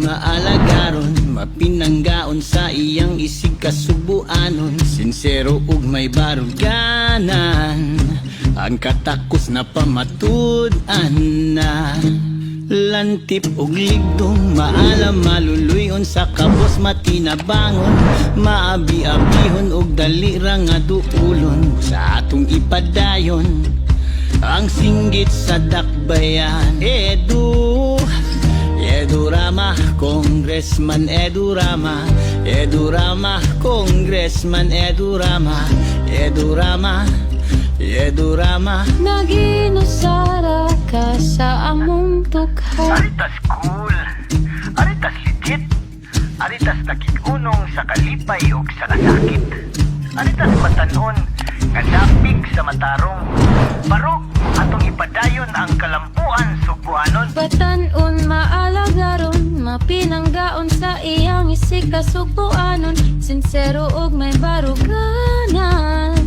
maalagaron, mapinanggaon sa iyang isig kasubuanon. Sinsero ug may baruganan, ang katakos na pamatud-an na. Lantip ug ligdong maalam maluluyon sa kabos matinabangon. Maabi-abihon ug dalira nga duulon sa atong ipadayon ang singgit sa dakbayan. Edu Rama, Congressman Edu Rama, Edu Rama, Congressman Edu Rama, Edu Rama, Edu Rama. Naginusara ka sa among tukha. Aritas cool, aritas legit, aritas nakikunong sa kalipay o sa nasakit. Aritas batanon, nga napig sa matarong. Barok, atong ipadayon ang kalampuan subuanon. Batanon maalagaron, mapinanggaon sa iyang isig kasubuanon. Sinsero ug may baruganan,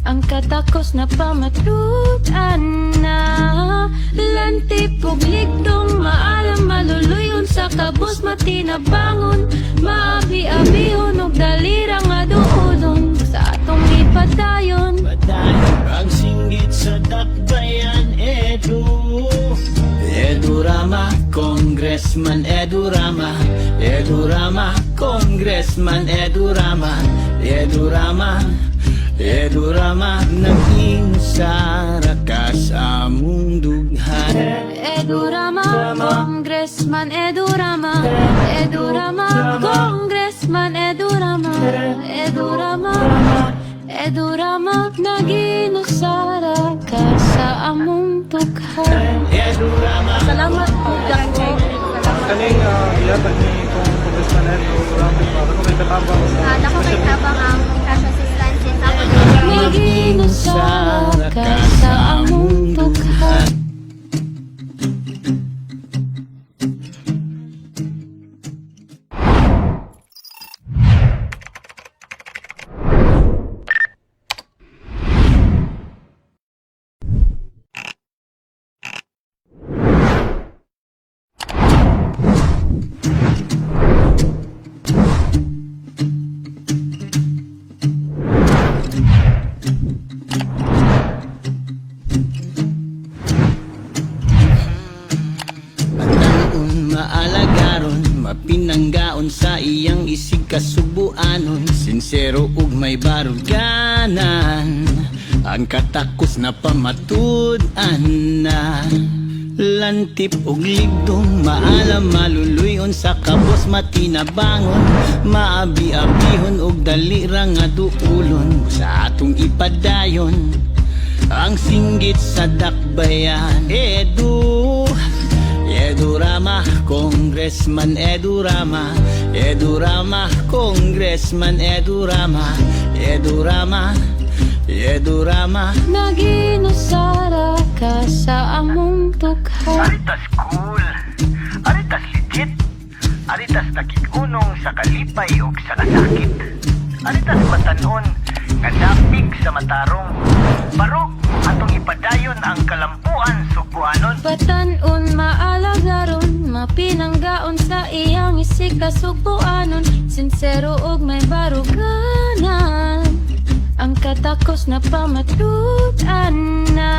ang katakos na pamatudan na. Lantip ug ligdong maalam maluluyon sa kabos matinabangon. Maabi-abihon ug dalira nga duulon sa atong ipadayon. Padayon ang singgit sa dakbayan. Edu Rama, Congressman Edu Rama, Edu Rama, Congressman Edu Rama, Edu Rama, Edu Rama. Nag-inusara ka sa among dughan. Edu Rama, Congressman Edu Rama, Edu Rama, Congressman Edu Rama, Edu Rama, Edu Rama. Naginusara ka sa among tukhan. Edu Rama. Salamat po, Dako. Kaning ilatag ni Congressman Edu Rama, ako may katabang sa Dako kay tabang ang cash assistance sa Naginusara ka sa among tukhan. Maalagaron, mapinanggaon sa iyang isig kasubuanon. Sinsero ug may baruganan, ang katakos na pamatud-an na. Lantip ug ligdong maalam maluluyon sa kabos matinabangon. Maabi-abihon ug dalira nga duulon sa atong ipadayon ang singgit sa dakbayan. Edu Rama, Congressman Edu Rama, Edu Rama, Congressman Edu Rama, Edu Rama, Edu Rama. Naginusara ka sa among tukha. Aritas cool, aritas legit, aritas nakikunong sa kalipay o sa nasakit. Aritas batanon, nga napig sa matarong. Barok, atong ipadayon ang kalampuan subuanon. Batanon maalagaron, mapinanggaon sa iyang isig kasubuanon. Sinsero ug may baruganan, ang katakos na pamatudan na.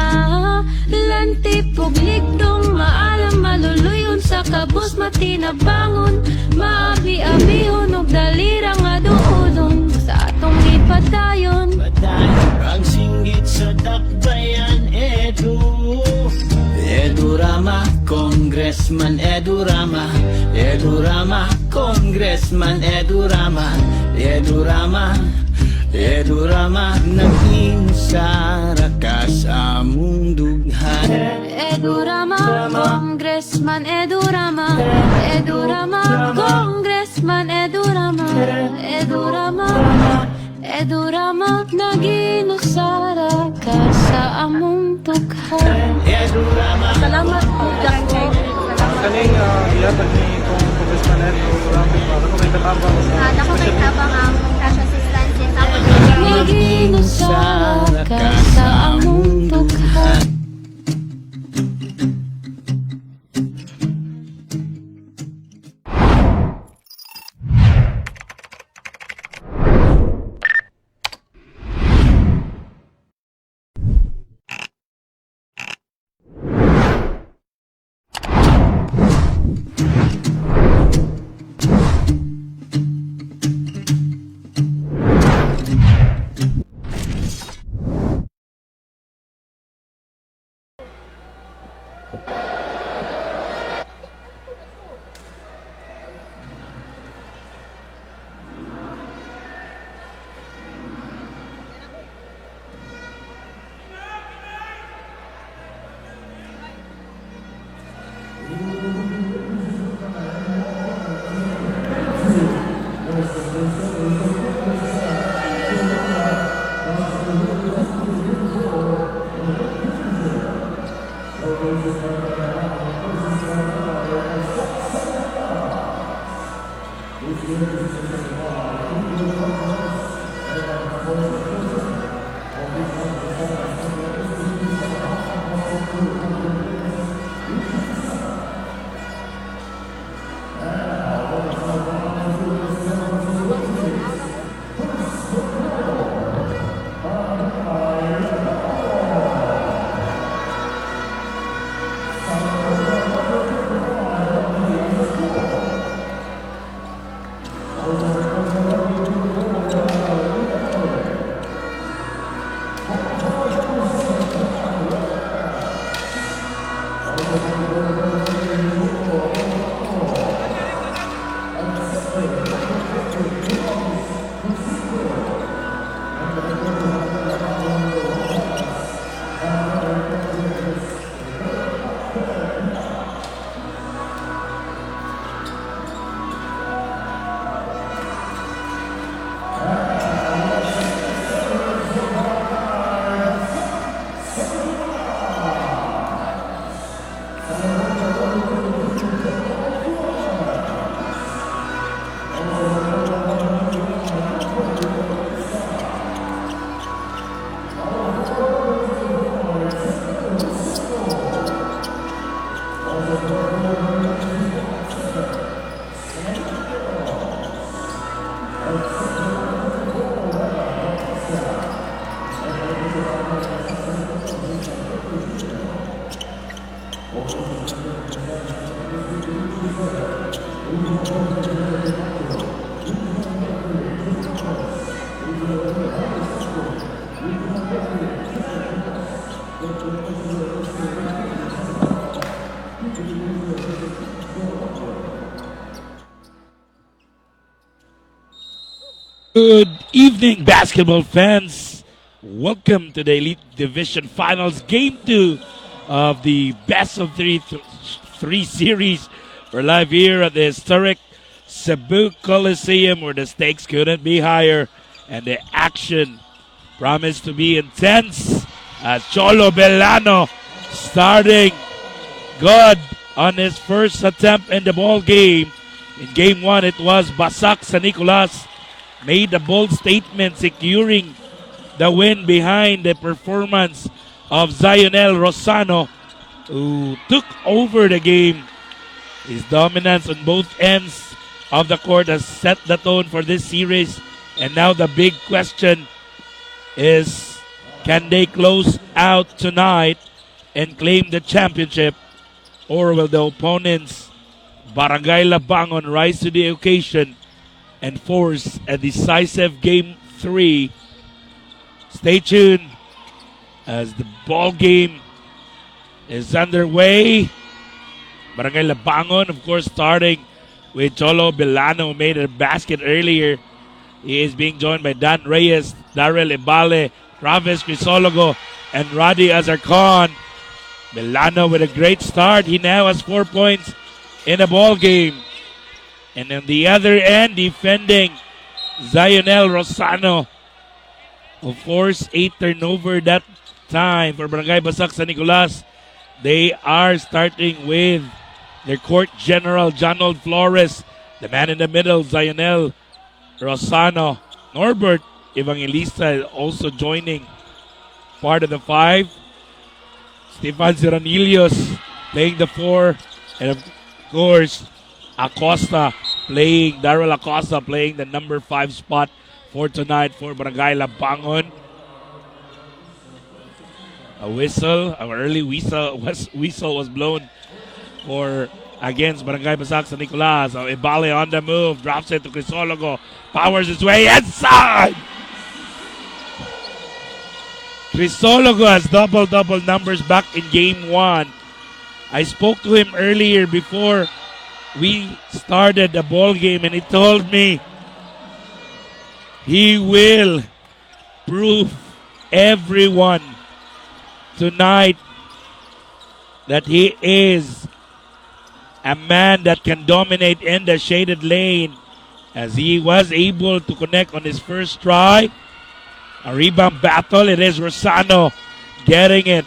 Lantip ug ligdong maalam maluluyon sa kabos matinabangon. Maabi-abihon ug dalira nga duulon sa atong ipadayon. Padayon ang singgit sa dakbayan. Edu Rama, Congressman Edu Rama, Edu Rama, Congressman Edu Rama, Edu Rama, Edu Rama. Nag-inusara ka sa among dughan. Edu Rama, Congressman Edu Rama, Edu Rama, Congressman Edu Rama, Edu Rama, Edu Rama. Naginusara ka sa among tukhan. Edu Rama. Salamat po, Dako. kaning ilatag ni Congressman Edu Rama, ako may katabang sa Dako kay tabang ang cash assistance sa Naginusara ka sa among tukhan. Good evening, basketball fans. Welcome to the Elite Division Finals Game 2 of the Best of Three series. We're live here at the historic Cebu Coliseum where the stakes couldn't be higher and the action promised to be intense as Cholo Belano starting good on his first attempt in the ball game. In Game 1, it was Basak sa Nicolas made a bold statement securing the win behind the performance of Zionel Rosano, who took over the game. His dominance on both ends of the court has set the tone for this series. And now the big question is, can they close out tonight and claim the championship? Or will the opponents, Barangay Labangon, rise to the occasion and force a decisive Game 3? Stay tuned as the ball game is underway. Barangay Labangon, of course, starting with Cholo Belano, who made a basket earlier. He is being joined by Dan Reyes, Darrell Ibale, Travis Crisologo, and Roddy Azarcon. Belano with a great start. He now has 4 points in the ball game. And on the other end, defending Zionel Rosano, who forced 8 turnover that time for Barangay Basak sa Nicolas. They are starting with their court general, Jonold Flores. The man in the middle, Zionel Rosano. Norbert Evangelista also joining part of the 5. Stefan Ziranilios playing the 4. And of course, Darrell Acosta playing the number 5 spot for tonight for Barangay Labangon. An early whistle was blown for against Barangay Basak sa Nicolas. Ibale on the move, drops it to Crisologo, powers his way inside. Crisologo has double numbers back in Game 1. I spoke to him earlier before we started the ball game, and he told me he will prove everyone tonight that he is a man that can dominate in the shaded lane, as he was able to connect on his first try. A rebound battle. It is Rosano getting it.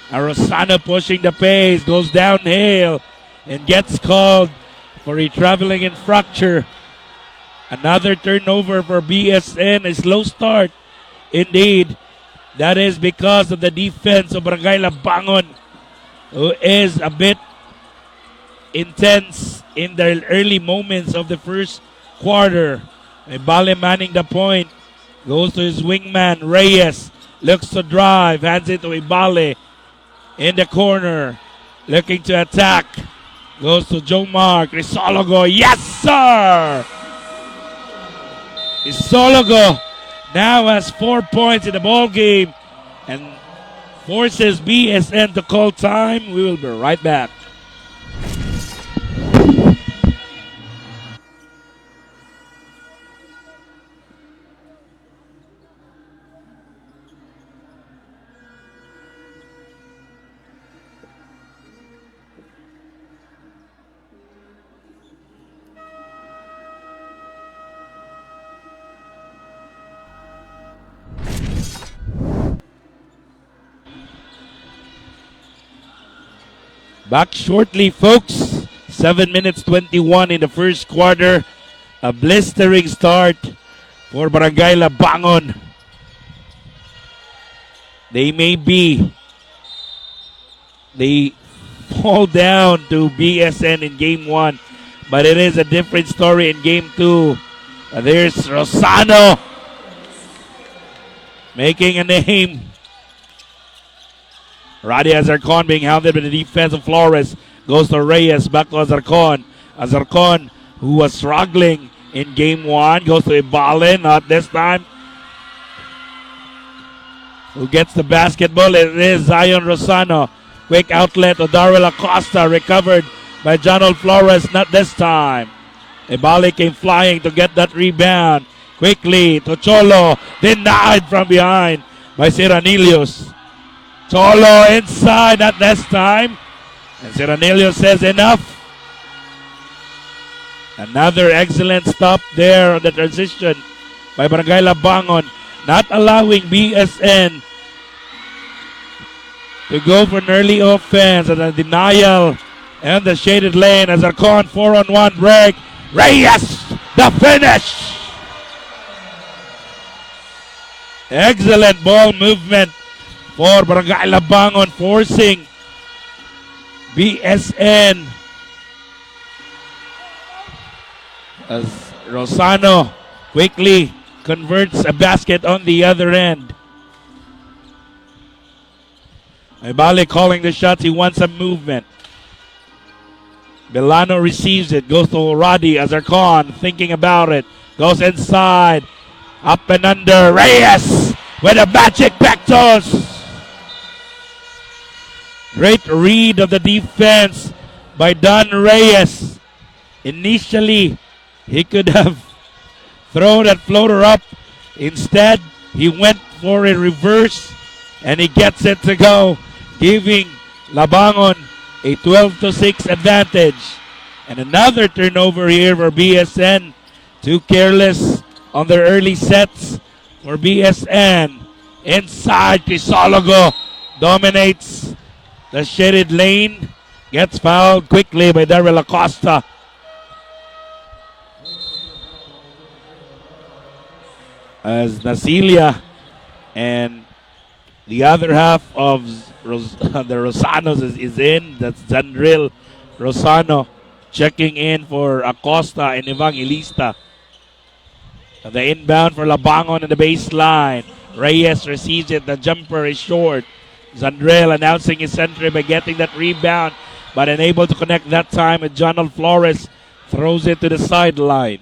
Rosano pushing the pace, goes downhill and gets called for a traveling infraction. Another turnover for BSN. A slow start indeed. That is because of the defense of Barangay Labangon, who is a bit intense in the early moments of the first quarter. Ibale manning the point. Goes to his wingman, Reyes. Looks to drive. Hands it to Ibale. In the corner. Looking to attack. Goes to Jomar. Crisologo. Yes, sir! Crisologo now has 4 points in the ball game and forces BSN to call time. We will be right back. Back shortly, folks. 7 minutes 21 in the first quarter. A blistering start for Barangay Labangon. They fall down to BSN in Game 1, but it is a different story in Game 2. There's Rosano making a name. Roddy Azarcon being hounded by the defense of Flores. Goes to Reyes, back to Azarcon. Azarcon, who was struggling in game 1, goes to Ibale, not this time. Who gets the basketball? It is Zion Rosano. Quick outlet to Darrell Acosta, recovered by Jonald Flores, not this time. Ibale came flying to get that rebound. Quickly to Cholo, denied from behind by Siranilius. Cholo inside, not this time. And Siranilius says enough. Another excellent stop there on the transition by Barangay Labangon, not allowing BSN to go for an early offense, and a denial and the shaded lane as Arcon 4-on-1 break. Reyes, the finish. Excellent ball movement for Barangay Labangon, forcing BSN as Rosano quickly converts a basket on the other end. Ibale calling the shots. He wants some movement. Bilano receives it. Goes to Roddy Azarcon. Thinking about it. Goes inside. Up and under. Reyes with a magic back toss. Great read of the defense by Don Reyes. Initially, he could have thrown that floater up. Instead, he went for a reverse and he gets it to go, giving Labangon a 12-6 advantage. And another turnover here for BSN. Too careless on their early sets for BSN. Inside, Crisologo dominates the shaded lane. Gets fouled quickly by Darrell Acosta. As Nasilia and the other half of the Rosanos is in. That's Zandril Rosano checking in for Acosta and Evangelista. The inbound for Labangon in the baseline. Reyes receives it. The jumper is short. Zandril announcing his entry by getting that rebound, but unable to connect that time. And Jonald Flores throws it to the sideline.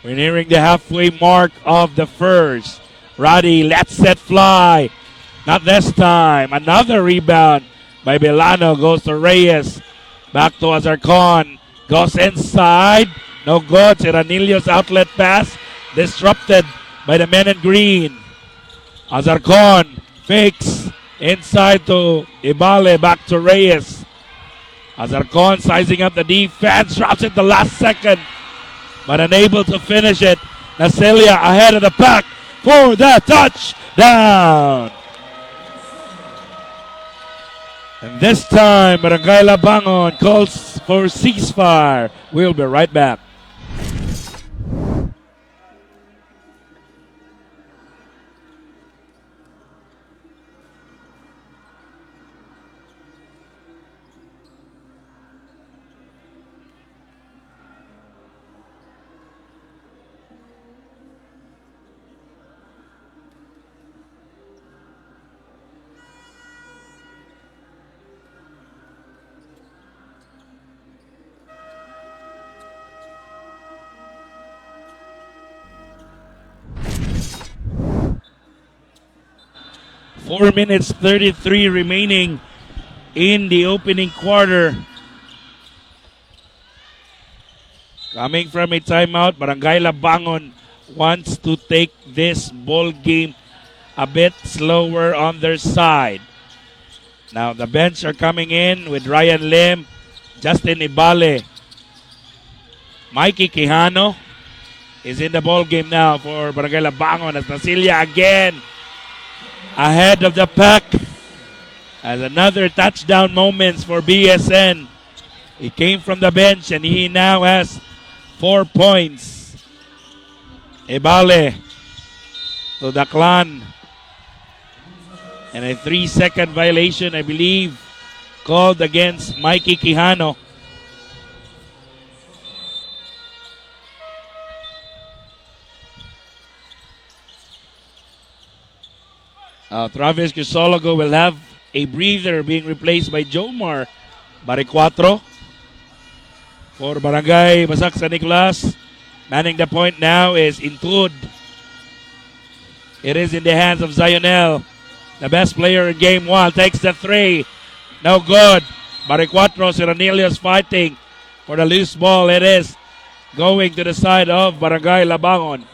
We're nearing the halfway mark of the first. Roddy lets it fly. Not this time. Another rebound by Bilano. Goes to Reyes. Back to Azarcon. Goes inside. No good. Siranilio's outlet pass disrupted by the men in green. Azarcon fakes inside to Ibale. Back to Reyes. Azarcon sizing up the defense. Drops it the last second, but unable to finish it. Nasilia ahead of the pack for the touchdown. And this time, Barangay Labangon calls for ceasefire. We'll be right back. Four minutes 33 remaining in the opening quarter. Coming from a timeout, Barangay Labangon wants to take this ball game a bit slower on their side. Now the bench are coming in with Ryan Lim, Justin Ibale, Mikey Quijano is in the ball game now for Barangay Labangon as Nasilia again ahead of the pack. As another touchdown moments for BSN. He came from the bench and he now has 4 points. Ibale to the clan. And a 3-second violation, I believe, called against Mikey Quijano. Travis Crisologo will have a breather being replaced by Jomar Baricuatro for Barangay Basak San Nicolas. Manning the point now is Intud. It is in the hands of Zionel. The best player in game one takes the three. No good. Baricuatro, Siranilios fighting for the loose ball. It is going to the side of Barangay Labangon.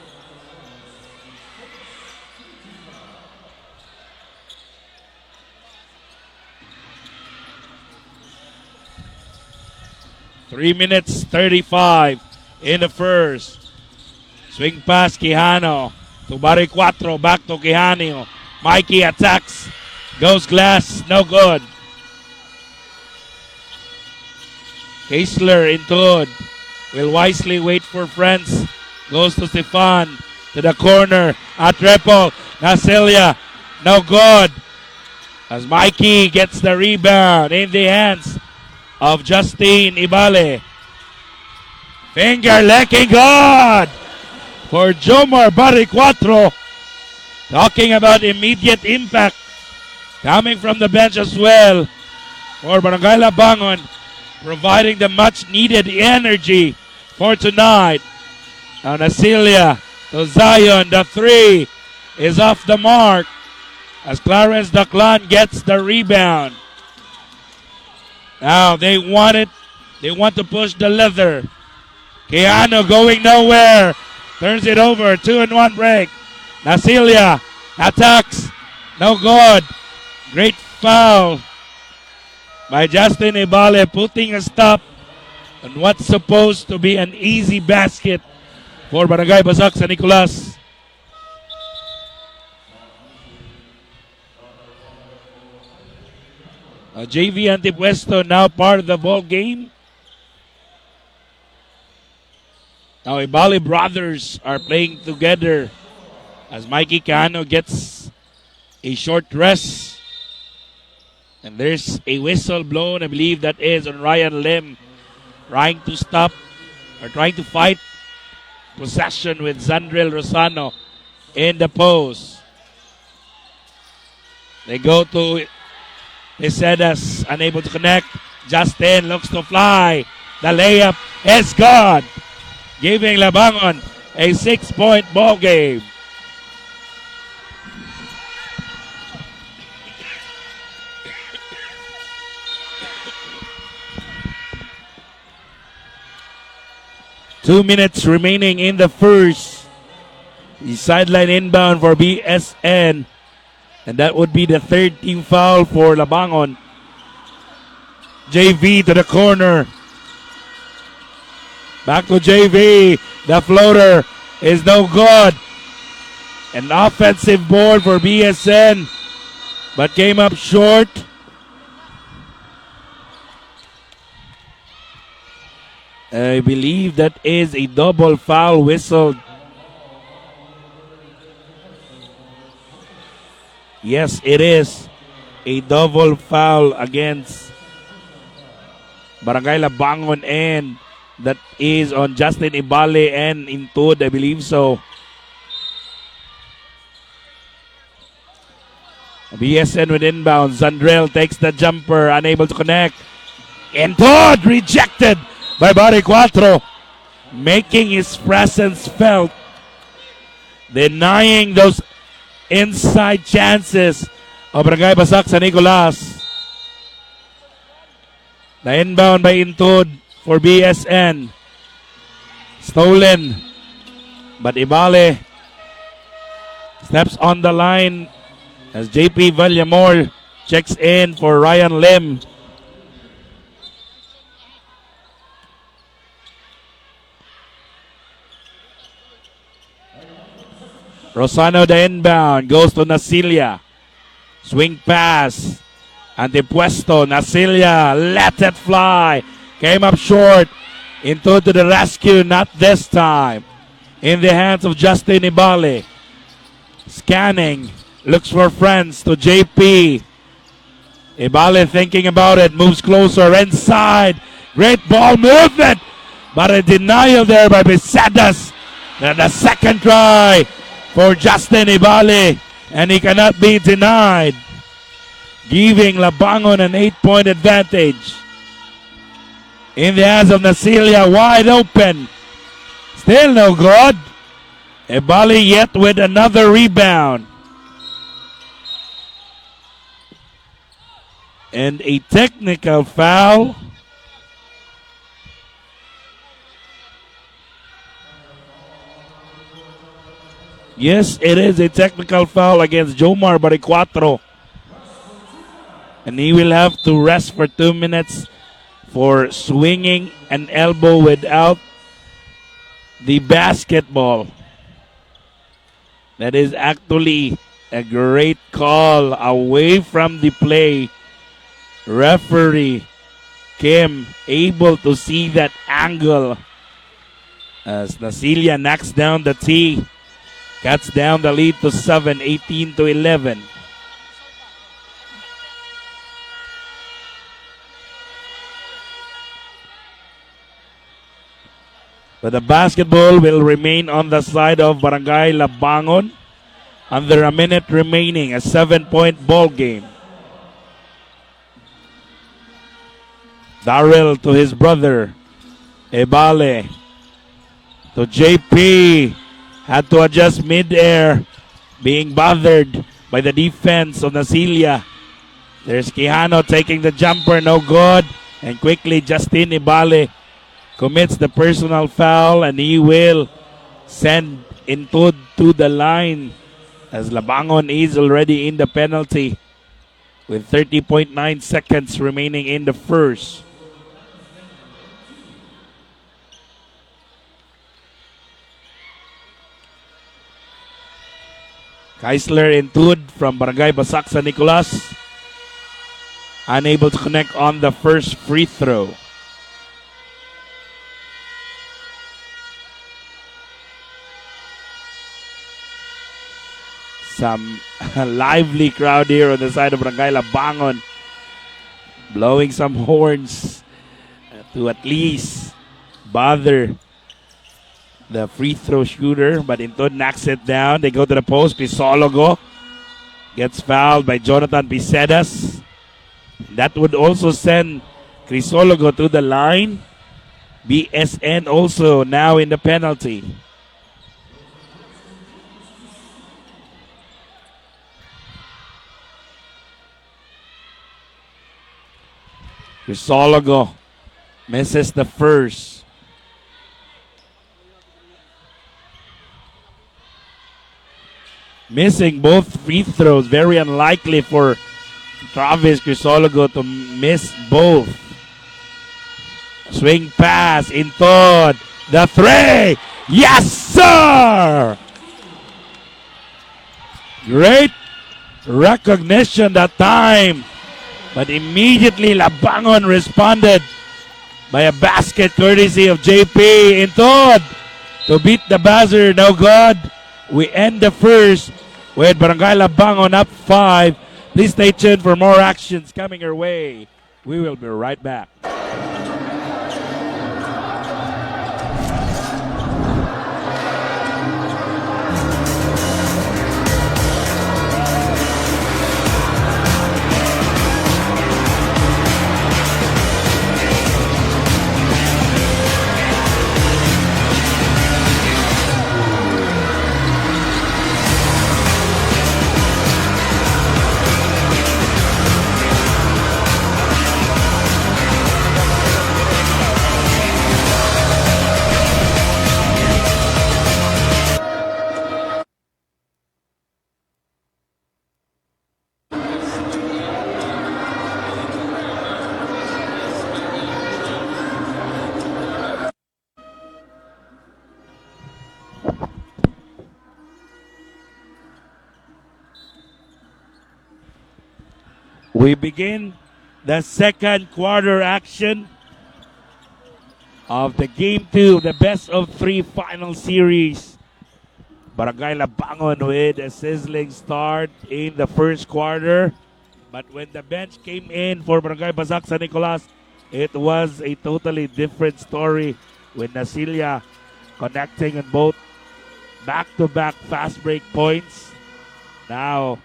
Three minutes 35 in the first. Swing pass Quijano to Baricuatro, back to Quijano. Mikey attacks, goes glass, no good. Kaesler Intud will wisely wait for friends. Goes to Stefan, to the corner, at triple. Nasilia, no good. As Mikey gets the rebound in the hands of Justine Ibale. Finger licking good for Jomar Baricuatro. Talking about immediate impact coming from the bench as well for Barangay Labangon, providing the much needed energy for tonight. Now Nasilia to Zion, the three is off the mark as Clarence Daclan gets the rebound. Now they want it. They want to push the leather. Keanu going nowhere. Turns it over. 2-1 break. Nasilia attacks. No good. Great foul by Justin Ibale, putting a stop on what's supposed to be an easy basket for Barangay Basak San Nicolas. JV Antipuesto now part of the ball game. Now Ibali brothers are playing together as Mikey Cano gets a short rest. And there's a whistle blown, I believe that is on Ryan Lim, trying to stop or trying to fight possession with Zandril Rosano in the post. They go to Isedas, unable to connect. Justin looks to fly. The layup is good, giving Labangon a 6-point ball game. Two minutes remaining in the first. The sideline inbound for BSN. And that would be the third team foul for Labangon. JV to the corner. Back to JV. The floater is no good. An offensive board for BSN, but came up short. I believe that is a double foul whistled. Yes, it is a double foul against Barangay Labangon, and that is on Justin Ibale and Intud, I believe so. BSN with inbound. Zandrel takes the jumper, unable to connect. Intud rejected by Baricuatro, making his presence felt, denying those inside chances of Barangay Basak San Nicolas. The inbound by Intud for BSN. Stolen, but Ibale steps on the line as JP Vallamor checks in for Ryan Lim. Rosano the inbound, goes to Nasilia. Swing pass. Antipuesto, Nasilia, let it fly. Came up short. Into to the rescue, not this time. In the hands of Justin Ibale. Scanning, looks for friends to JP. Ibale thinking about it, moves closer inside. Great ball movement, but a denial there by Besadas. The second try for Justin Ibale, and he cannot be denied. giving Labangon an 8-point advantage. In the hands of Nasilia, wide open. Still no good. Ebali yet with another rebound. And a technical foul. Yes, it is a technical foul against Jomar Baricuatro. And he will have to rest for 2 minutes for swinging an elbow without the basketball. That is actually a great call away from the play. Referee Kim able to see that angle as Nasilia knocks down the tee. Cuts down the lead to 7, 18-11. But the basketball will remain on the side of Barangay Labangon. Under a minute remaining, a 7-point ball game. Darrell to his brother. Ebale to JP. Had to adjust mid-air. Being bothered by the defense of Nasilia. There's Quijano taking the jumper, no good. And quickly Justin Ibale commits the personal foul, and he will send Intud to the line as Labangon is already in the penalty with 30.9 seconds remaining in the first. Keisler Intud from Barangay Basak sa Nicolas, unable to connect on the first free throw. Some lively crowd here on the side of Barangay Labangon, blowing some horns to at least bother the free throw shooter, but Intud knocks it down. They go to the post. Pisologo gets fouled by Jonathan Picedas. That would also send Crisologo to the line. BSN also now in the penalty. Crisologo misses the first. Missing both free throws. Very unlikely for Travis Crisologo to miss both. Swing pass, Intud. The three. Yes, sir! Great recognition that time. But immediately Labangon responded by a basket courtesy of JP. Intud to beat the buzzer. No good. We end the first with Barangay Labangon up 5. Please stay tuned for more actions coming your way. We will be right back. We begin the second quarter action of the Game 2 of the Best of 3 final series. Barangay Labangon with a sizzling start in the first quarter. But when the bench came in for Barangay Basak San Nicolas, it was a totally different story with Nasilia connecting on both back-to-back fast break points. Now,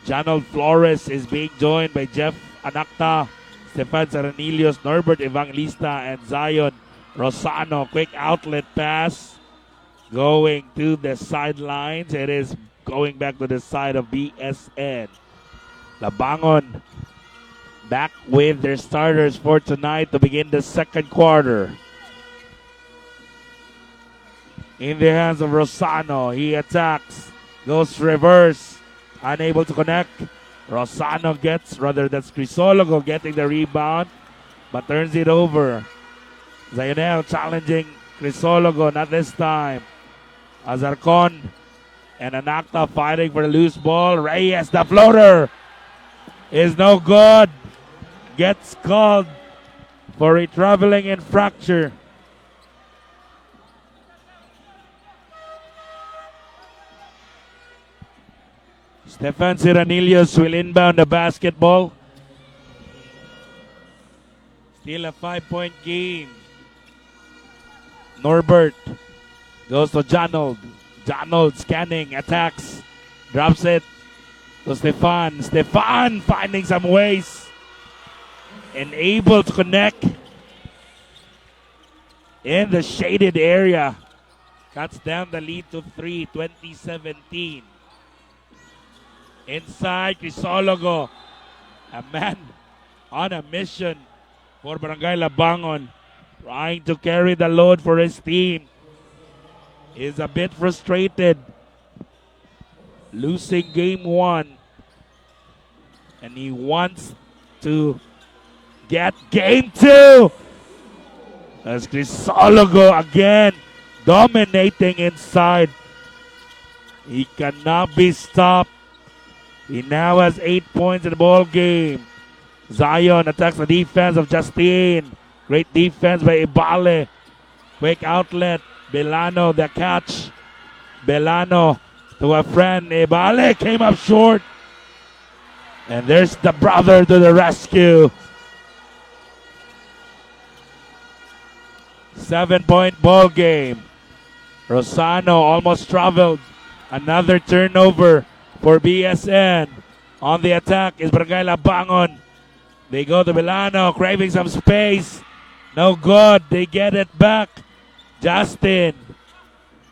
Janald Flores is being joined by Jeff Anacta, Stefan Saranilios, Norbert Evangelista, and Zion Rosano. Quick outlet pass going to the sidelines. It is going back to the side of BSN. Labangon back with their starters for tonight to begin the second quarter. In the hands of Rosano, he attacks, goes reverse, unable to connect. Rosano gets, rather that's Crisologo getting the rebound, but turns it over. Zionel challenging Crisologo, not this time. Azarcon and Anacta fighting for the loose ball. Reyes, the floater, is no good. Gets called for a traveling and fracture. Stefan Ciranilios will inbound the basketball. Still a 5-point game. Norbert goes to Janold. Janold scanning, attacks, drops it to Stefan. Stefan finding some ways and able to connect in the shaded area. Cuts down the lead to 3, 2017. Inside, Crisologo, a man on a mission for Barangay Labangon, trying to carry the load for his team. Is a bit frustrated, losing game 1, and he wants to get game 2. As Crisologo again dominating inside. He cannot be stopped. He now has 8 points in the ball game. Zion attacks the defense of Justine. Great defense by Ibale. Quick outlet. Belano the catch. Belano to a friend. Ibale came up short. And there's the brother to the rescue. 7-point ball game. Rosano almost traveled. Another turnover for BSN. On the attack is Barangay Labangon. They go to Belano, craving some space. No good. They get it back. Justin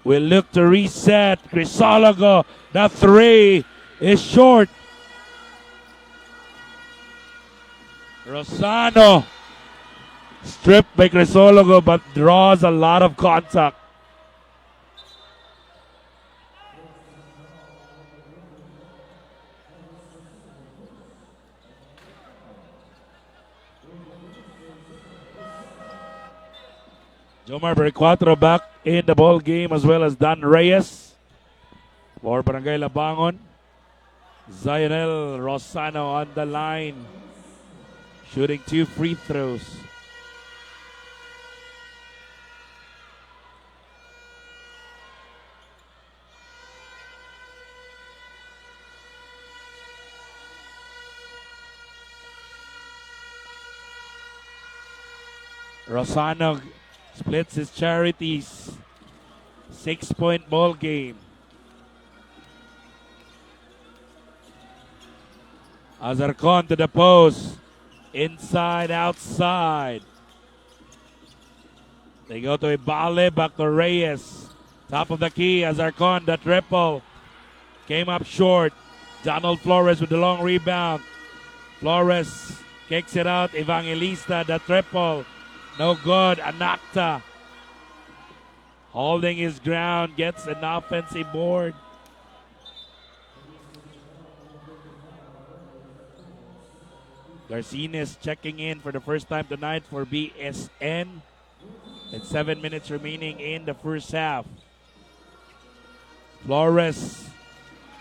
will look to reset. Crisologo, the 3 is short. Rosano stripped by Crisologo but draws a lot of contact. Jomar Bericuatro back in the ball game, as well as Dan Reyes for Barangay Labangon. Zionel Rosano on the line, shooting 2 free throws. Rosano splits his charities. 6-point ball game. Azarcon to the post. Inside, outside. They go to Ibale, back to Reyes. Top of the key, Azarcon, the triple. Came up short. Donald Flores with the long rebound. Flores kicks it out. Evangelista, the triple. No good. Anacta holding his ground, gets an offensive board. Garcines checking in for the first time tonight for BSN. With 7 minutes remaining in the first half. Flores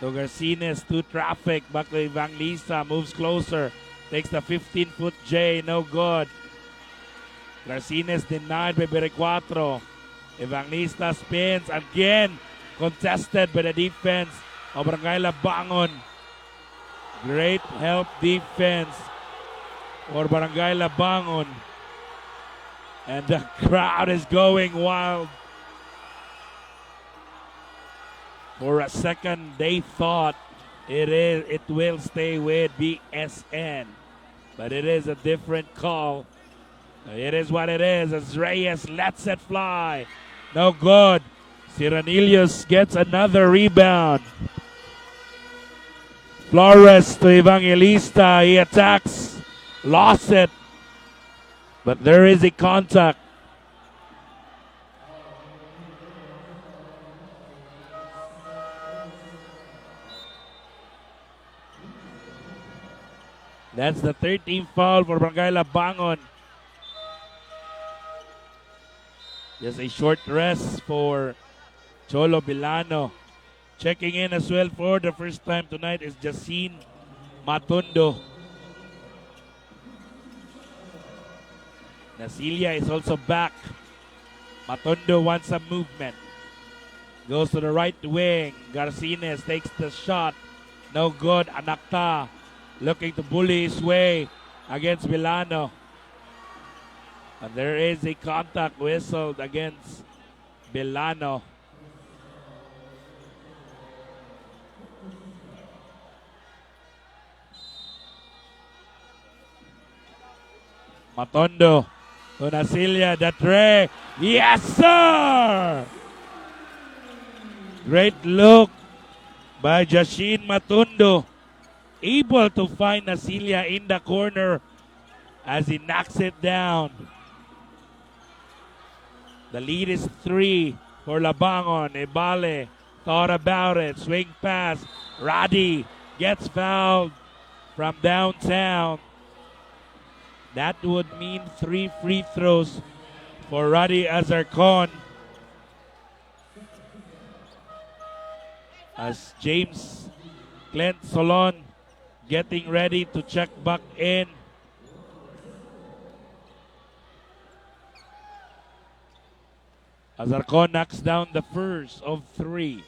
to Garcines, to traffic, back to Evangelista, moves closer, takes the 15-foot J, no good. Garcines denied by Bericuatro. Evangelista spins again, contested by the defense of Barangay Labangon. Great help defense for Barangay Labangon. And the crowd is going wild. For a second, they thought It will stay with BSN. But it is a different call. It is what it is as Reyes lets it fly. No good. Ciranilius gets another rebound. Flores to Evangelista. He attacks. Lost it. But there is a contact. That's the 13th foul for Barangay Labangon. Just a short rest for Cholo Bilano. Checking in as well for the first time tonight is Jacine Matundo. Nasilia is also back. Matundo wants some movement. Goes to the right wing. Garcines takes the shot. No good. Anakta looking to bully his way against Bilano. And there is a contact whistled against Bilano. Matondo to Nasilia, the tray. Yes, sir! Great look by Jacine Matundo. Able to find Nasilia in the corner as he knocks it down. The lead is 3 for Labangon. Ebale thought about it. Swing pass. Radi gets fouled from downtown. That would mean 3 free throws for Radi Azarcon. As James Clint Solon getting ready to check back in. Azarcon knocks down the first of 3.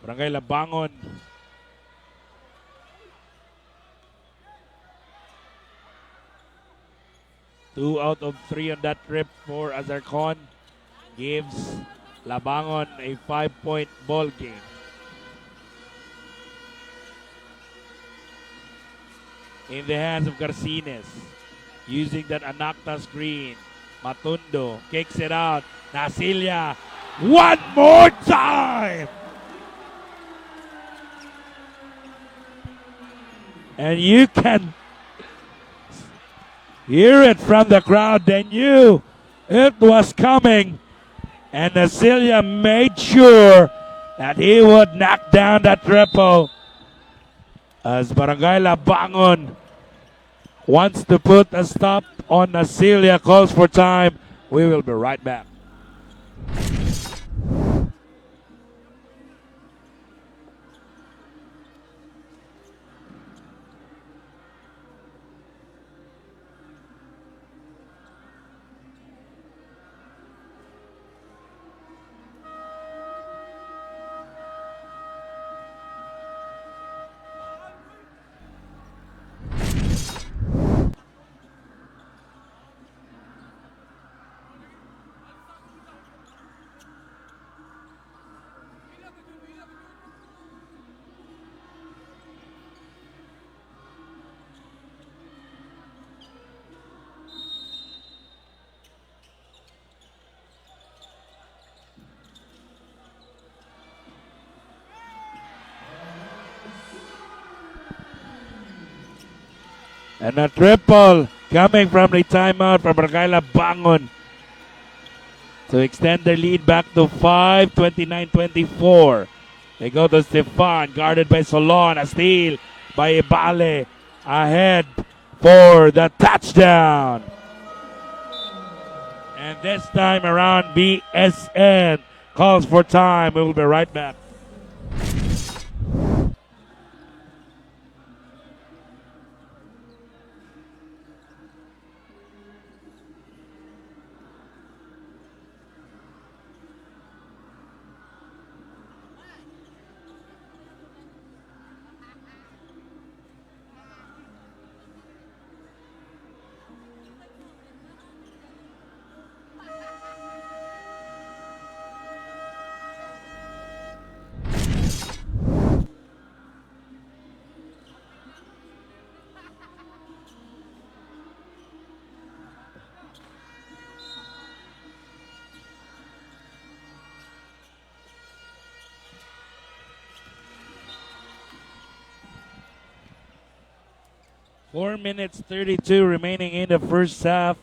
Barangay Labangon. Two out of 3 on that trip for Azarcon gives Labangon a 5-point ball game. In the hands of Garcines. Using that Anakta screen. Matundo kicks it out. Nasilia. One more time! And you can hear it from the crowd. They knew it was coming. And Nasilia made sure that he would knock down that triple. As Barangay Labangon wants to put a stop on Nasilia, calls for time. We will be right back. And a triple coming from the timeout from Barangay Labangon to extend their lead back to 5, 29-24. They go to Stefan, guarded by Solon. A steal by Ibale. Ahead for the touchdown. And this time around, BSN calls for time. We will be right back. 4 minutes 32 remaining in the first half.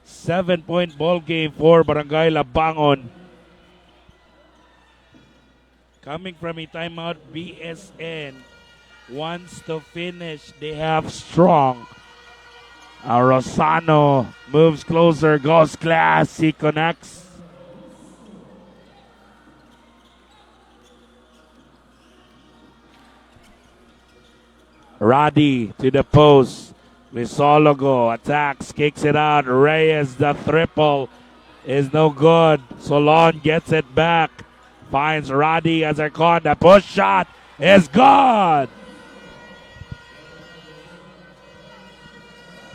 7-point ball game for Barangay Labangon. Coming from a timeout, BSN wants to finish. They have strong. Rosano moves closer, goes class, he connects. Radi to the post. Visologo attacks, kicks it out. Reyes, the triple is no good. Solon gets it back. Finds Radi as a con. The push shot is good.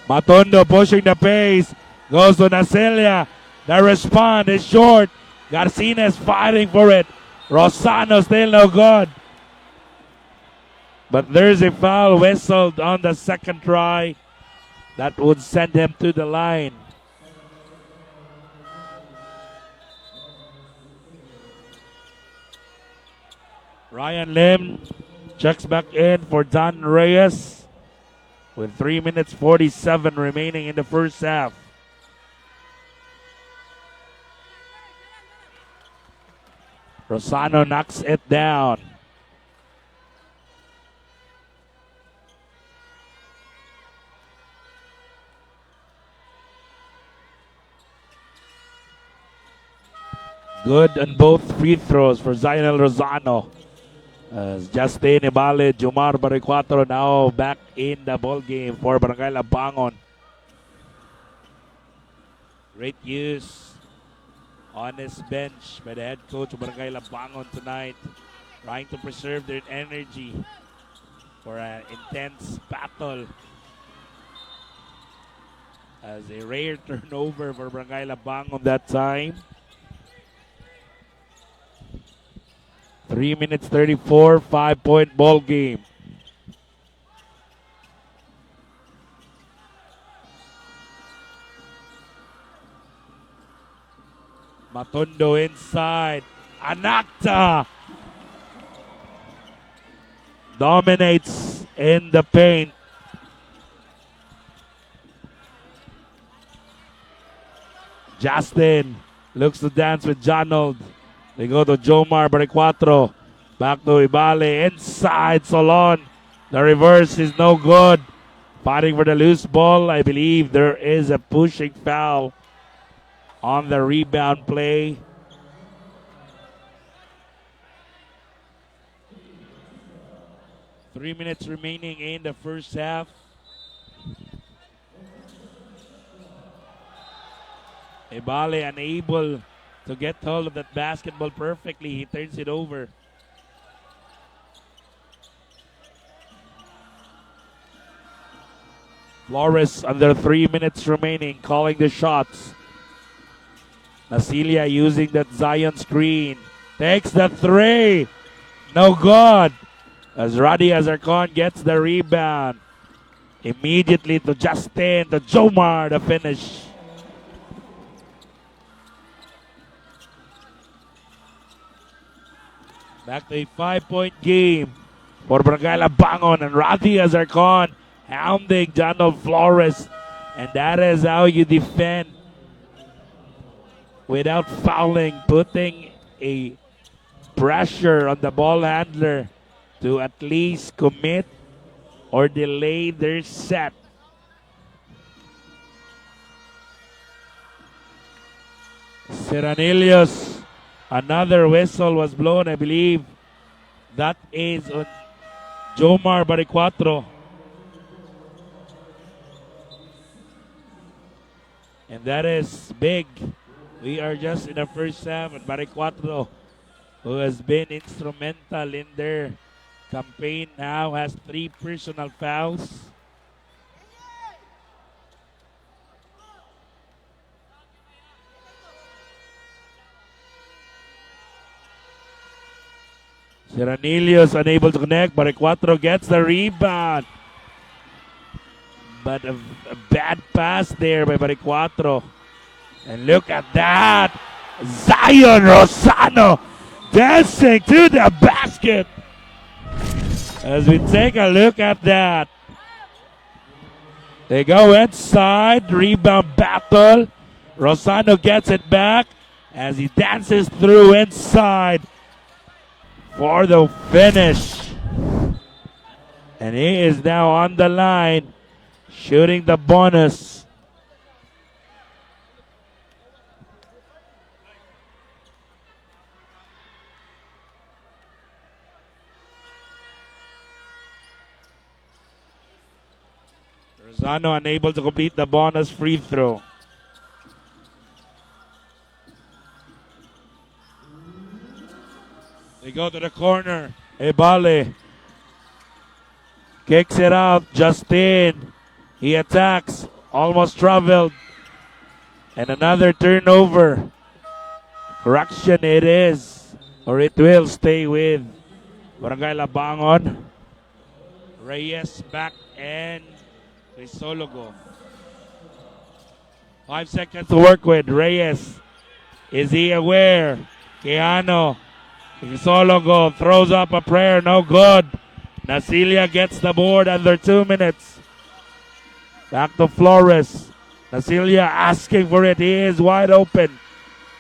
Matondo pushing the pace. Goes to Nasilia. The response is short. Garcines fighting for it. Rosano still no good. But there's a foul whistled on the second try. That would send him to the line. Ryan Lim checks back in for Don Reyes with 3 minutes 47 remaining in the first half. Rosano knocks it down. Good on both free throws for Zainal Rosano. As Justin Ibale, Jumar Baricuatro now back in the ball game for Barangay Labangon. Great use on his bench by the head coach of Barangay Labangon tonight, trying to preserve their energy for an intense battle. As a rare turnover for Barangay Labangon that time. 3 minutes 34, 5-point ball game. Matondo inside. Anakta dominates in the paint. Justin looks to dance with Jonold. They go to Jomar Baricuatro. Back to Ibale. Inside Solon. The reverse is no good. Fighting for the loose ball. I believe there is a pushing foul on the rebound play. Three minutes remaining in the first half. Ibale unable to get hold of that basketball perfectly. He turns it over. Flores under 3 minutes remaining, calling the shots. Nasilia using that Zion screen. Takes the three. No good. As Radi Azarcon gets the rebound. Immediately to Justin, to Jomar, the finish. Back to a 5-point game for Barangay Labangon, and Radi Azarcon hounding Donald Flores. And that is how you defend without fouling, putting a pressure on the ball handler to at least commit or delay their set. Seranelius, another whistle was blown, I believe. That is on Jomar Baricuatro. And that is big. We are just in the first half, and Baricuatro, who has been instrumental in their campaign, now has 3 personal fouls. Seranelius unable to connect. Baricuatro gets the rebound. But a bad pass there by Baricuatro. And look at that. Zion Rosano dancing to the basket. As we take a look at that. They go inside. Rebound battle. Rosano gets it back as he dances through inside for the finish. And he is now on the line, shooting the bonus. Rosano unable to complete the bonus free throw. They go to the corner. Ebale kicks it out. Justin. He attacks. Almost traveled. And another turnover. Correction it is. Or it will stay with Barangay Labangon. Reyes back and Crisologo. 5 seconds to work with. Reyes. Is he aware? Quijano. Crisologo throws up a prayer. No good. Nasilia gets the board under 2 minutes. Back to Flores. Nasilia asking for it. He is wide open.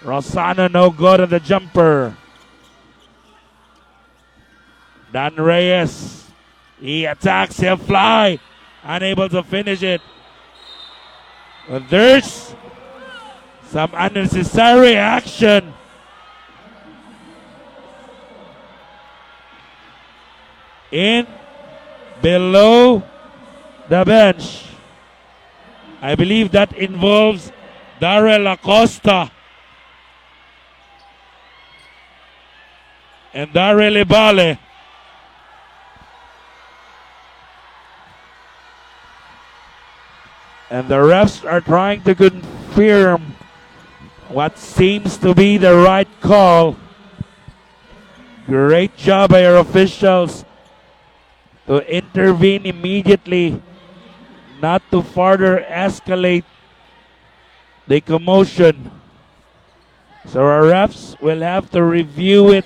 Rosana no good on the jumper. Dan Reyes. He attacks. He'll fly. Unable to finish it. But there's some unnecessary action. In below the bench. I believe that involves Darrell Acosta and Darrell Ibale. And the refs are trying to confirm what seems to be the right call. Great job by our officials to intervene immediately, not to further escalate the commotion. So our refs will have to review it.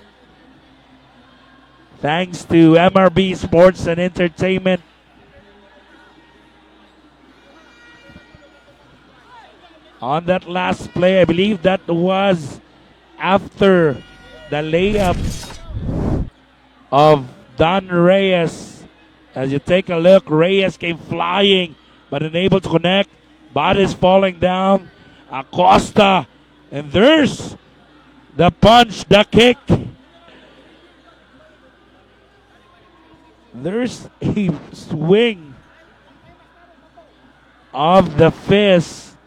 Thanks to MRB Sports and Entertainment. On that last play, I believe that was after the layup of Don Reyes. As you take a look, Reyes came flying but unable to connect. Bodies falling down. Acosta. And there's the punch, the kick. There's a swing of the fist.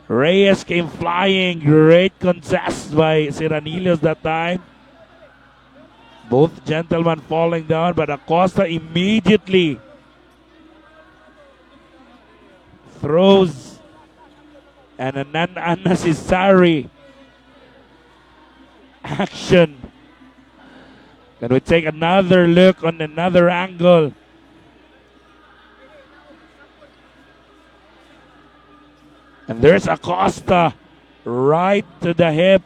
Reyes came flying. Great contest by Siranilios that time. Both gentlemen falling down, but Acosta immediately throws an unnecessary action. Can we take another look on another angle? And there's Acosta right to the hip.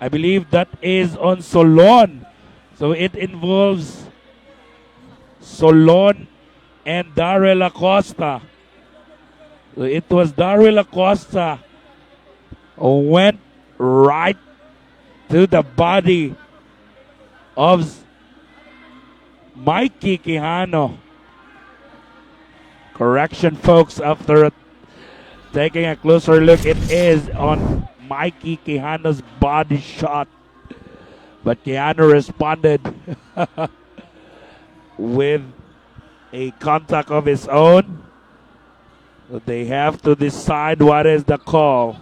I believe that is on Solon. So it involves Solon and Darrell Acosta. So it was Darrell Acosta who went right to the body of Mikey Quijano. Correction, folks, after taking a closer look, it is on Mikey Quijano's body shot. But Quijano responded with a contact of his own. So they have to decide what is the call.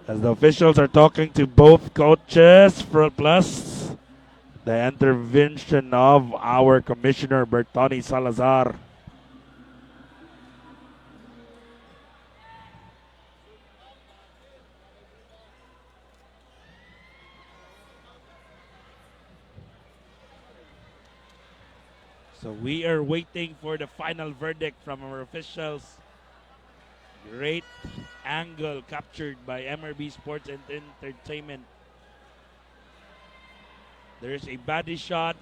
As the officials are talking to both coaches, plus the intervention of our Commissioner Bertoni Salazar. So we are waiting for the final verdict from our officials. Great angle captured by MRB Sports and Entertainment. There's a body shot.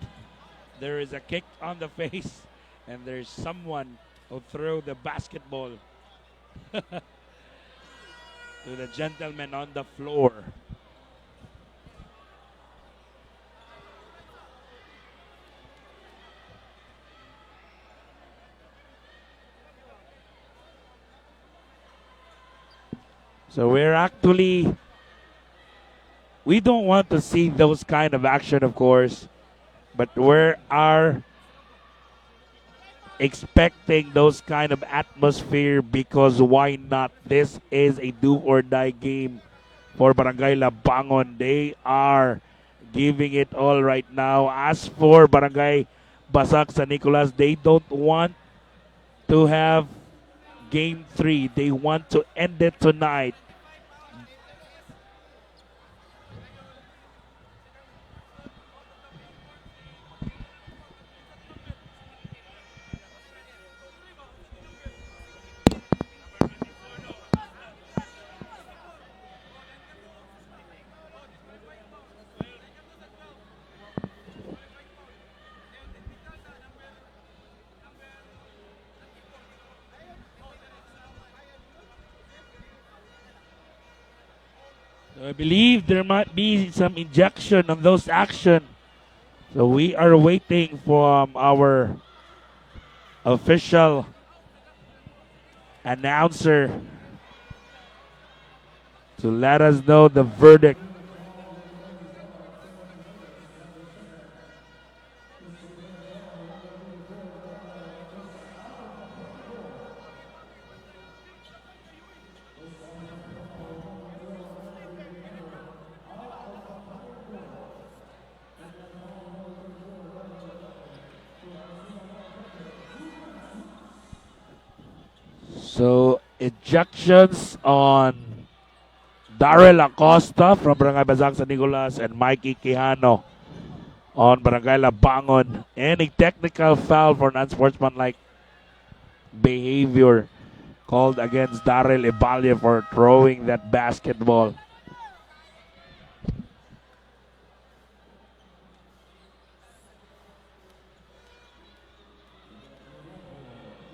There is a kick on the face. And there's someone who threw the basketball to the gentleman on the floor. So we don't want to see those kind of action, of course, but we are expecting those kind of atmosphere because why not? This is a do or die game for Barangay Labangon. They are giving it all right now. As for Barangay Basak sa Nicolas, they don't want to have game 3. They want to end it tonight. I believe there might be some injection on those action. So we are waiting from our official announcer to let us know the verdict. So, ejections on Darrell Acosta from Barangay Basak San Nicolas and Mikey Quijano on Barangay Labangon. And a technical foul for unsportsmanlike behavior called against Darrell Ibalia for throwing that basketball.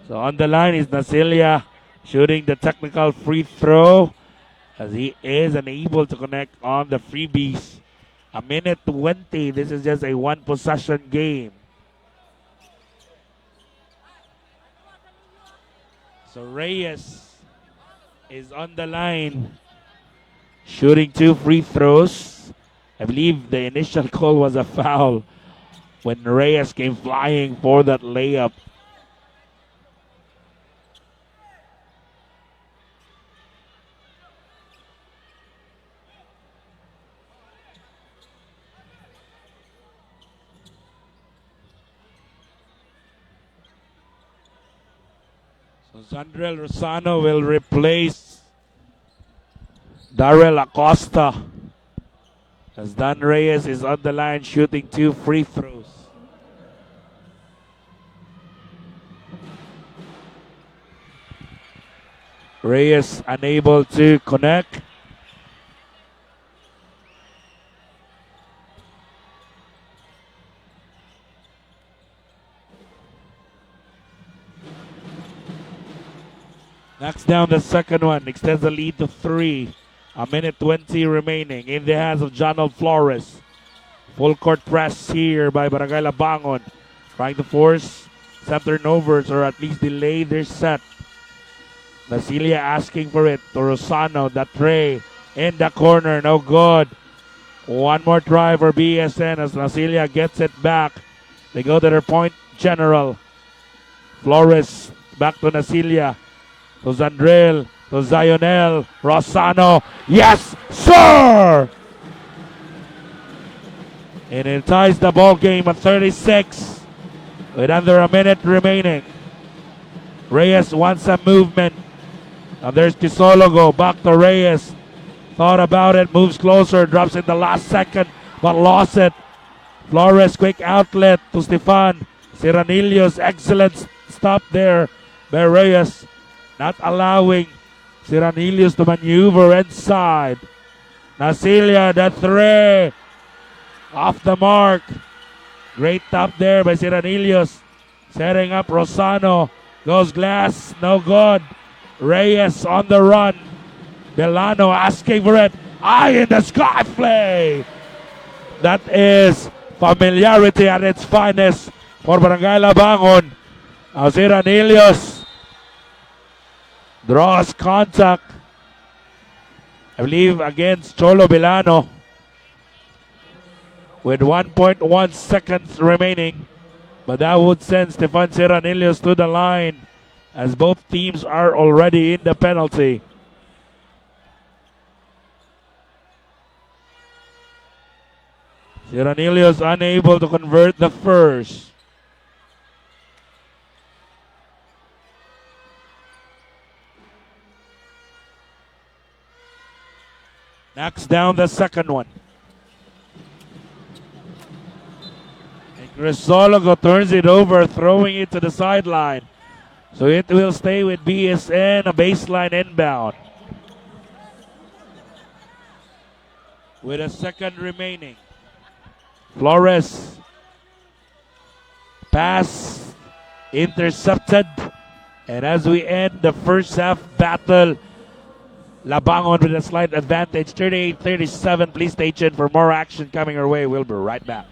So on the line is Nasilia shooting the technical free throw as he is unable to connect on the freebies. A minute 20. This is just a one possession game. So Reyes is on the line shooting 2 free throws. I believe the initial call was a foul when Reyes came flying for that layup. So Zandrel Rosano will replace Darrell Acosta as Dan Reyes is on the line shooting 2 free throws. Reyes unable to connect. Knocks down the second one, extends the lead to 3. A minute 20 remaining in the hands of Jonald Flores. Full court press here by Barangay Labangon. Trying to force some turnovers or at least delay their set. Nasilia asking for it to Rosano. The tray in the corner, no good. One more try for BSN as Nasilia gets it back. They go to their point general. Flores back to Nasilia. To Zandrel, to Zionel, Rosano. Yes, sir! And it ties the ball game at 36 with under a minute remaining. Reyes wants some movement. Now there's Kisologo, back to Reyes. Thought about it, moves closer, drops in the last second, but lost it. Flores, quick outlet to Stefan. Ciranillos, excellent stop there by Reyes. Not allowing Ciranillos to maneuver inside. Nasilia, the three. Off the mark. Great top there by Siranilios. Setting up Rosano. Goes glass. No good. Reyes on the run. Belano asking for it. Eye in the sky play. That is familiarity at its finest for Barangay Labangon. Siranilios draws contact. I believe against Cholo Belano. With 1.1 seconds remaining. But that would send Stefan Siranilios to the line as both teams are already in the penalty. Siranilios unable to convert the first. Knocks down the second one. Crisologo turns it over, throwing it to the sideline. So it will stay with BSN, a baseline inbound. With a second remaining. Flores. Pass intercepted. And as we end the first half battle, Labangon with a slight advantage, 38-37. Please stay tuned for more action coming our way. We'll be right back.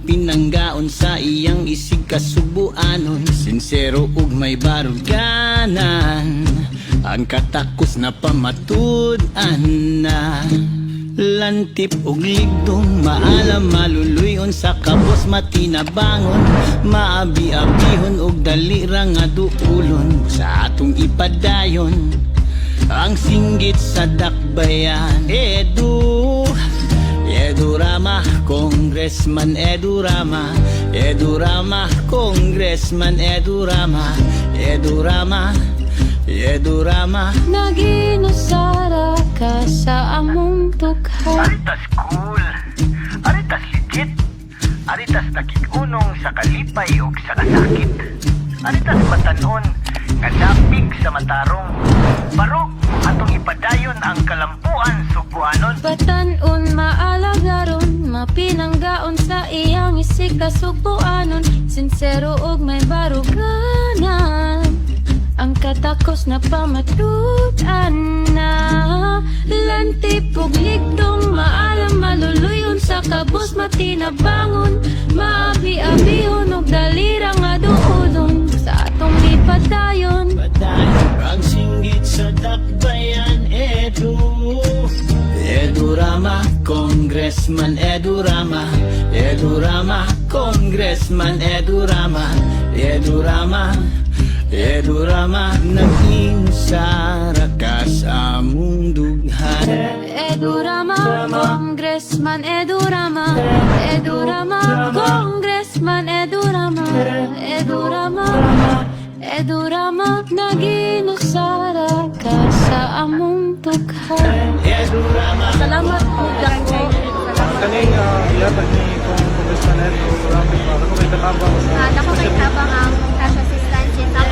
Pinanggaon sa iyang isig kasubuanon, sinsero ug may baruganan, ang katakos na pamatud-an na. Lantip ug ligdong maalam maluluyon sa kabos matinabangon, maabi-abihon ug dalira nga duulon sa atong ipadayon. Ang singgit sa dakbayan, Edu Rama, Congressman Edu Rama, Edu Rama, Congressman Edu Rama, Edu Rama, Edu Rama. Naginusara ka sa among tukha. Aritas cool, aritas legit, aritas nakikunong sa kalipay ug sa kasakit. Aritas batanon, nga dapig sa matarong. Barok, atong ipadayon ang kalampuan subuanon. Batanon maalagaron, mapinanggaon sa iyang isig kasubuanon, sinsero ug may baruganan, ang katakos na pamatudan na. Lantip ug ligdong maalam maluluyon sa kabos matinabangon, maabi-abihon ug dalira nga duudon sa atong ipadayon. Ang singgit sa dakbayan, Edu Rama, Congressman Edu Rama, Edu Rama, Congressman Edu Rama, Edu Rama, Edu Rama. Naginusara ka sa among dughan. Edu Rama, Congressman Edu Rama, Edu Rama, Congressman Edu Rama, Edu Rama, Edu Rama. Naginusara ka sa among tukhan. Edu Rama. Salamat po, Dako. Kaning ilatag ni Congressman Edu Rama, ako may katabang sa Dako kay tabang ang cash assistance sa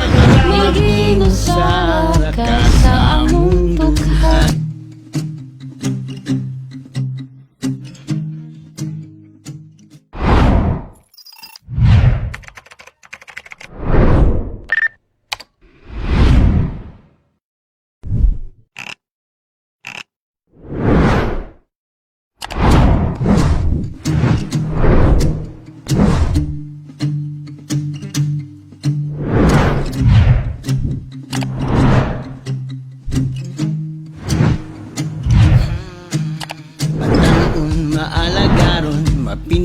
Naginusara ka sa among tukhan.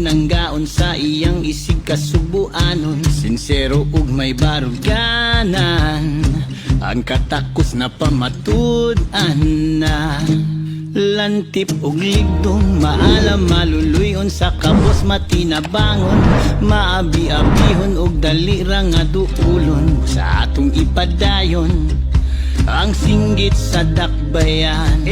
mapinanggaon sa iyang isig kasubuanon. Sinsero ug may baruganan, ang katakos na pamatud-an na. Lantip ug ligdong maalam maluluyon sa kabos matinabangon. Maabi-abihon ug dali ra nga duulon sa atong ipadayon ang singgit sa dakbayan.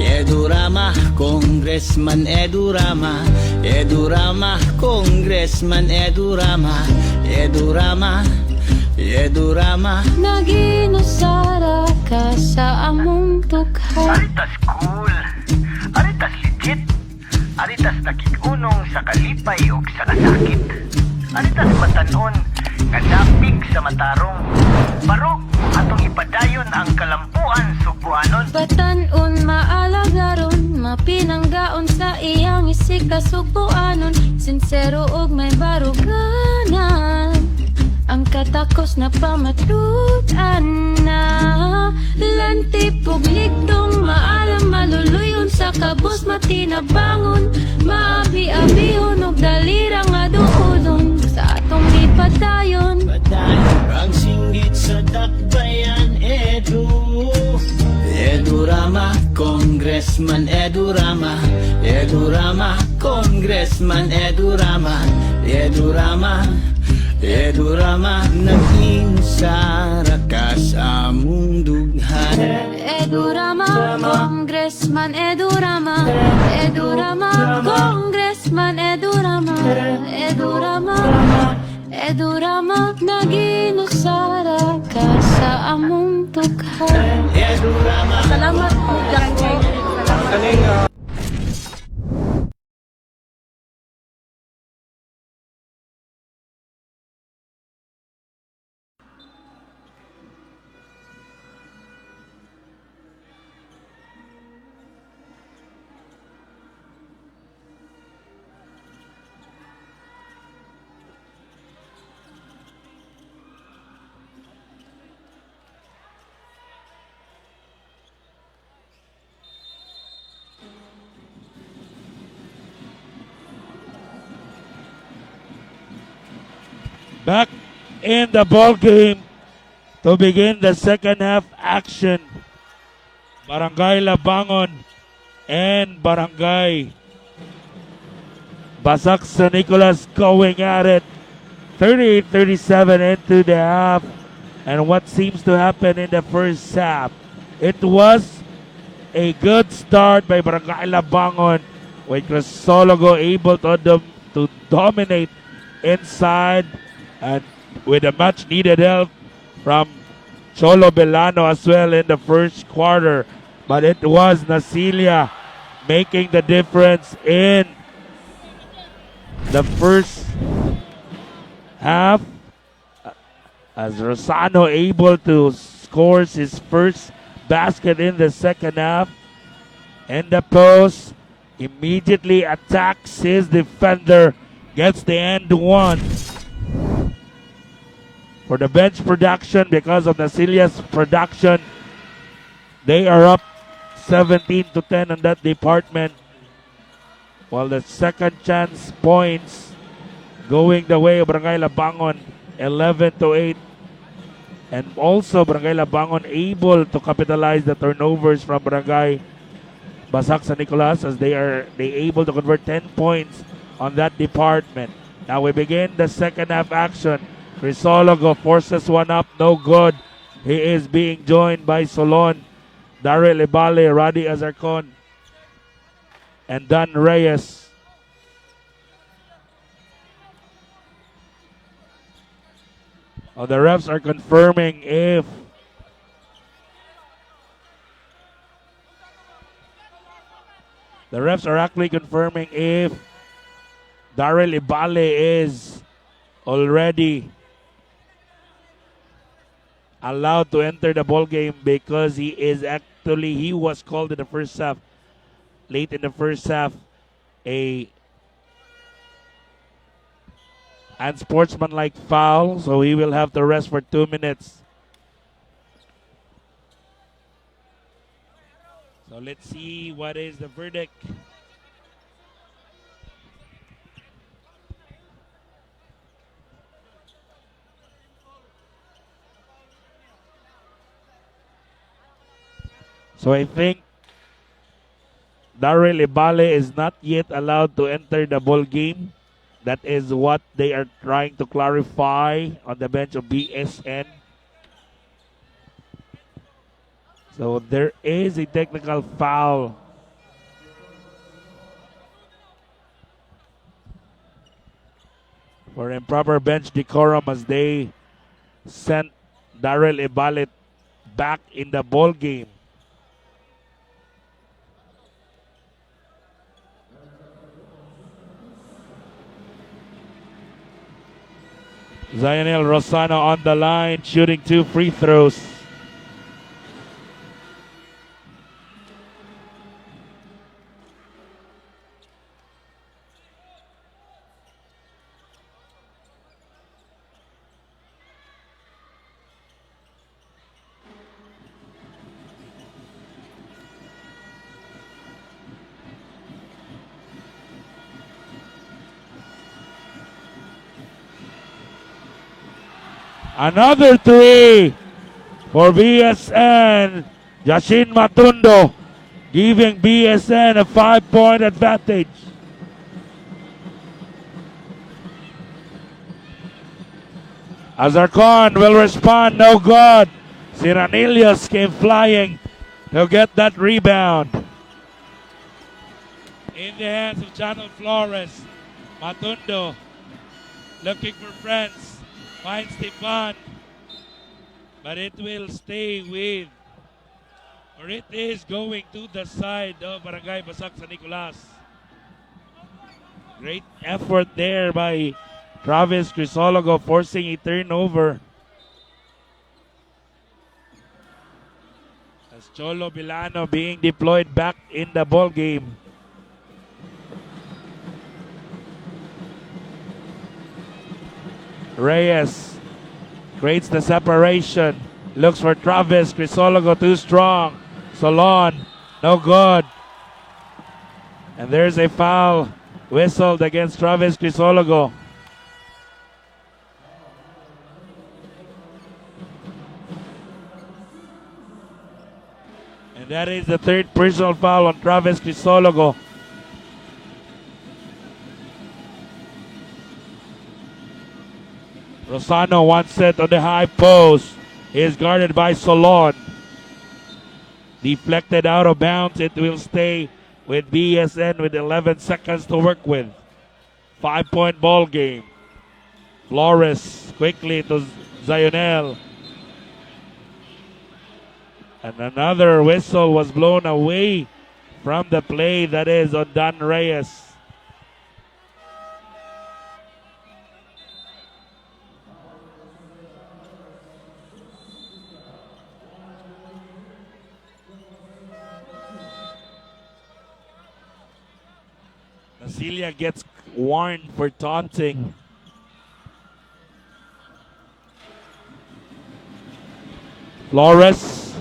Edu Rama, Congressman Edu Rama, Edu Rama, Congressman Edu Rama, Edu Rama, Edu Rama. Naginusara ka sa among tukha. Aritas cool, aritas legit, aritas nakikunong sa kalipay o sa nasakit. Aritas matanon, nga napig sa matarong. Barok, atong ipadayon ang kalampuan subuanon. Batanon maalagaron, mapinanggaon sa iyang isig kasubuanon. Sinsero ug may baruganan, ang katakos na pamatutan na. Lantip ug ligdong maalam maluluyon sa kabos matinabangon. Maabi-abihon ug dalira nga duulon sa atong ipadayon. Ang singgit sa dakbayan. Edu Rama, Congressman Edu Rama, Edu Rama, Congressman Edu Rama, Edu Rama, Edu Rama. Naging sarakas among dughan. Edu Rama, Congressman Edu Rama, Edu Rama, Congressman Edu Rama, Edu Rama, Edu Rama. Naginusara ka sa among tukha. Edu Rama. Salamat po dyan po. Kaning Back in the ball game to begin the second half action. Barangay Labangon and Barangay Basak San Nicolas going at it. 38-37 into the half. And what seems to happen in the first half? It was a good start by Barangay Labangon with Crisologo able to dominate inside and with a much needed help from Cholo Belano as well in the first quarter. But it was Nasilia making the difference in the first half as Rosano able to score his first basket in the second half. In the post, immediately attacks his defender, gets the end one. For the bench production, because of Nasilia's production, they are up 17-10 on that department. While the second chance points going the way of Barangay Labangon, 11-8. And also Barangay Labangon able to capitalize the turnovers from Barangay Basak San Nicolas as they able to convert 10 points on that department. Now we begin the second half action. Crisologo forces one up, no good. He is being joined by Solon, Daryl Ibale, Radi Azarcon, and Dan Reyes. The refs are confirming if Daryl Ibale is already allowed to enter the ball game because he was called in the first half, late in the first half, a unsportsmanlike foul, so he will have to rest for 2 minutes. So let's see what is the verdict. So I think Daryl Ibale is not yet allowed to enter the ball game. That is what they are trying to clarify on the bench of BSN. So there is a technical foul. For improper bench decorum as they sent Daryl Ibale back in the ball game. Zionel Rosano on the line, shooting 2 free throws. Another 3 for BSN. Yashin Matundo giving BSN a 5-point advantage. Azarcon will respond, no good. Siranilios came flying to get that rebound. In the hands of Channel Flores. Matundo looking for friends. Finds Stefan, but it will stay with, or it is going to the side of Barangay Basak sa Nicolas. Great effort there by Travis Crisologo, forcing a turnover. As Cholo Bilano being deployed back in the ball game. Reyes creates the separation. Looks for Travis. Crisologo too strong. Solon, no good. And there's a foul whistled against Travis Crisologo. And that is the 3rd personal foul on Travis Crisologo. Rosano wants it on the high post. He is guarded by Solon. Deflected out of bounds. It will stay with BSN with 11 seconds to work with. 5-point ball game. Flores quickly to Zionel. And another whistle was blown away from the play. That is on Dan Reyes. Celia gets warned for taunting. Flores